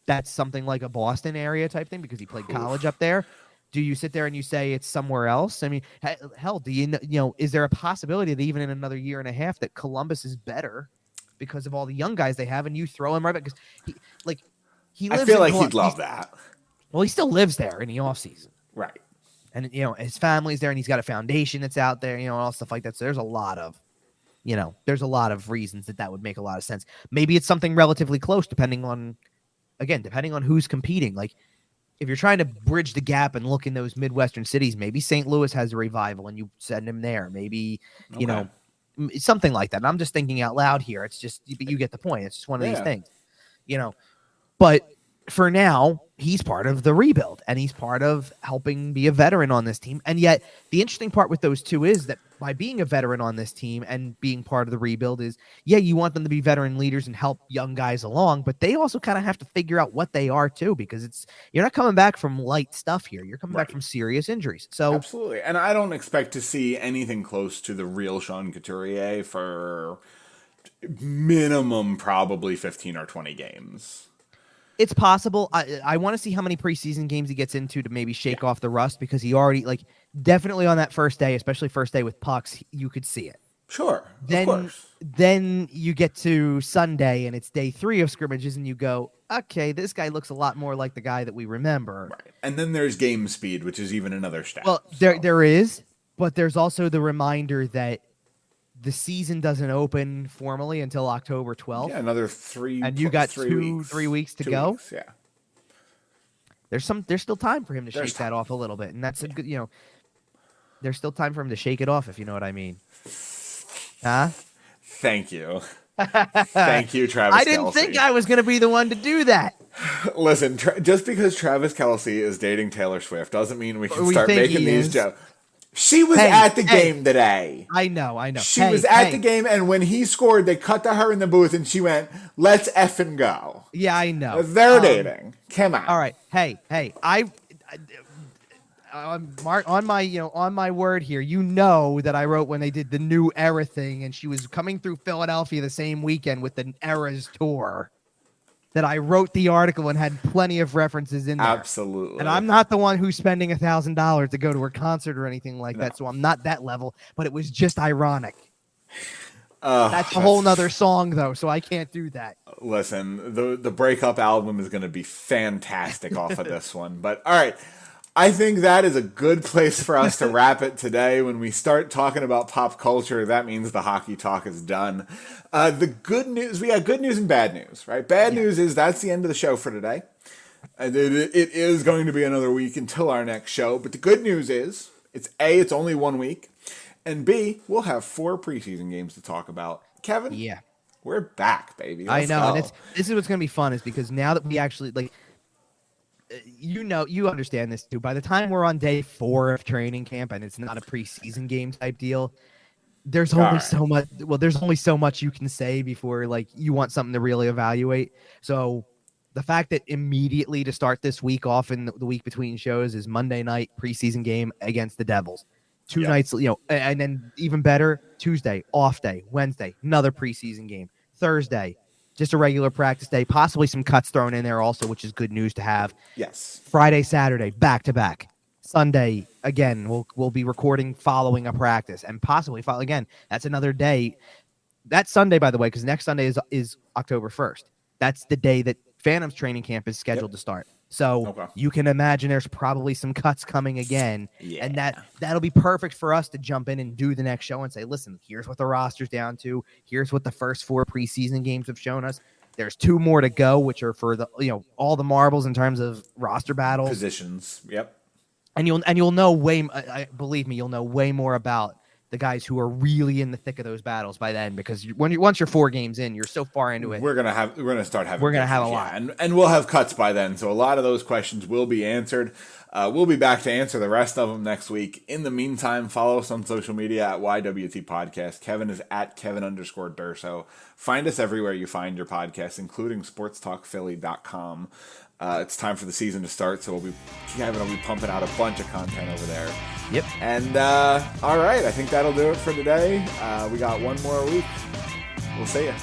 that's something like a Boston area type thing because he played college up there? Do you sit there and you say it's somewhere else? I mean, hell, do is there a possibility that even in another year and a half that Columbus is better because of all the young guys they have, and you throw him right back? Because he lives. I feel like he'd love that. Well, he still lives there in the offseason. Right. And his family's there, and he's got a foundation that's out there, all stuff like that. So there's a lot of reasons that would make a lot of sense. Maybe it's something relatively close, depending on who's competing. If you're trying to bridge the gap and look in those Midwestern cities, maybe St. Louis has a revival and you send him there. Maybe, something like that. And I'm just thinking out loud here. It's just, you get the point. It's just one of these things, but for now, he's part of the rebuild and he's part of helping be a veteran on this team. And yet the interesting part with those two is that by being a veteran on this team and being part of the rebuild is, you want them to be veteran leaders and help young guys along, but they also kind of have to figure out what they are too, because you're not coming back from light stuff here. You're coming back from serious injuries. So absolutely. And I don't expect to see anything close to the real Sean Couturier for minimum probably 15 or 20 games. It's possible. I want to see how many preseason games he gets into to maybe shake off the rust, because he already, definitely on that first day, especially first day with pucks, you could see it. Sure. Of course. Then you get to Sunday and it's day 3 of scrimmages and you go, okay, this guy looks a lot more like the guy that we remember. Right. And then there's game speed, which is even another step. Well, there is, but there's also the reminder that the season doesn't open formally until October 12th. Yeah, another 3 and you got 3 3 weeks to 2 go. weeks, yeah. There's still time for him to shake that off a little bit, and that's a good, there's still time for him to shake it off, if you know what I mean. Huh? Thank you. Thank you, Travis I didn't think I was going to be the one to do that. Listen, just because Travis Kelce is dating Taylor Swift doesn't mean we can start making these jokes. She was at the game today. I know. She was at the game, and when he scored, they cut to her in the booth, and she went, "Let's effing go." Yeah, I know. They're dating. Come on. All right. Hey, on my word here, that I wrote when they did the New Era thing, and she was coming through Philadelphia the same weekend with the Eras tour, that I wrote the article and had plenty of references in there. Absolutely. And I'm not the one who's spending $1,000 to go to her concert or anything like that, so I'm not that level, but it was just ironic. That's a whole nother song, though, so I can't do that. Listen, the breakup album is going to be fantastic off of this one. But, all right, I think that is a good place for us to wrap it today. When we start talking about pop culture, that means the hockey talk is done. The good news, we got good news and bad news, right? Bad news is that's the end of the show for today. It is going to be another week until our next show. But the good news is, it's only 1 week. And B, we'll have 4 preseason games to talk about. Kevin? Yeah. We're back, baby. Let's go. And this is what's going to be fun, is because now that we actually, you understand this too. By the time we're on day 4 of training camp and it's not a preseason game type deal, there's only so much. Well, there's only so much you can say before you want something to really evaluate. So the fact that immediately to start this week off in the week between shows is Monday night preseason game against the Devils. 2 nights, and then even better, Tuesday, off day, Wednesday, another preseason game, Thursday, just a regular practice day, possibly some cuts thrown in there also, which is good news to have. Yes. Friday, Saturday, back to back. Sunday, again, we'll be recording following a practice, and possibly again. That's another day. That's Sunday, by the way, because next Sunday is October 1st. That's the day that Phantom's training camp is scheduled to start. So you can imagine there's probably some cuts coming again, and that'll be perfect for us to jump in and do the next show and say, listen, here's what the roster's down to. Here's what the first 4 preseason games have shown us. There's 2 more to go, which are for the all the marbles in terms of roster battles, positions. Yep. And you'll know believe me, you'll know way more about the guys who are really in the thick of those battles by then, because once you're 4 games in, you're so far into it. We're gonna have a lot, and we'll have cuts by then, so a lot of those questions will be answered. We'll be back to answer the rest of them next week. In the meantime, follow us on social media at YWT Podcast. Kevin is at Kevin_Durso. Find us everywhere you find your podcasts, including sportstalkphilly.com. It's time for the season to start, so Kevin will be pumping out a bunch of content over there. Yep. And all right, I think that'll do it for today. We got 1 more week. We'll see you.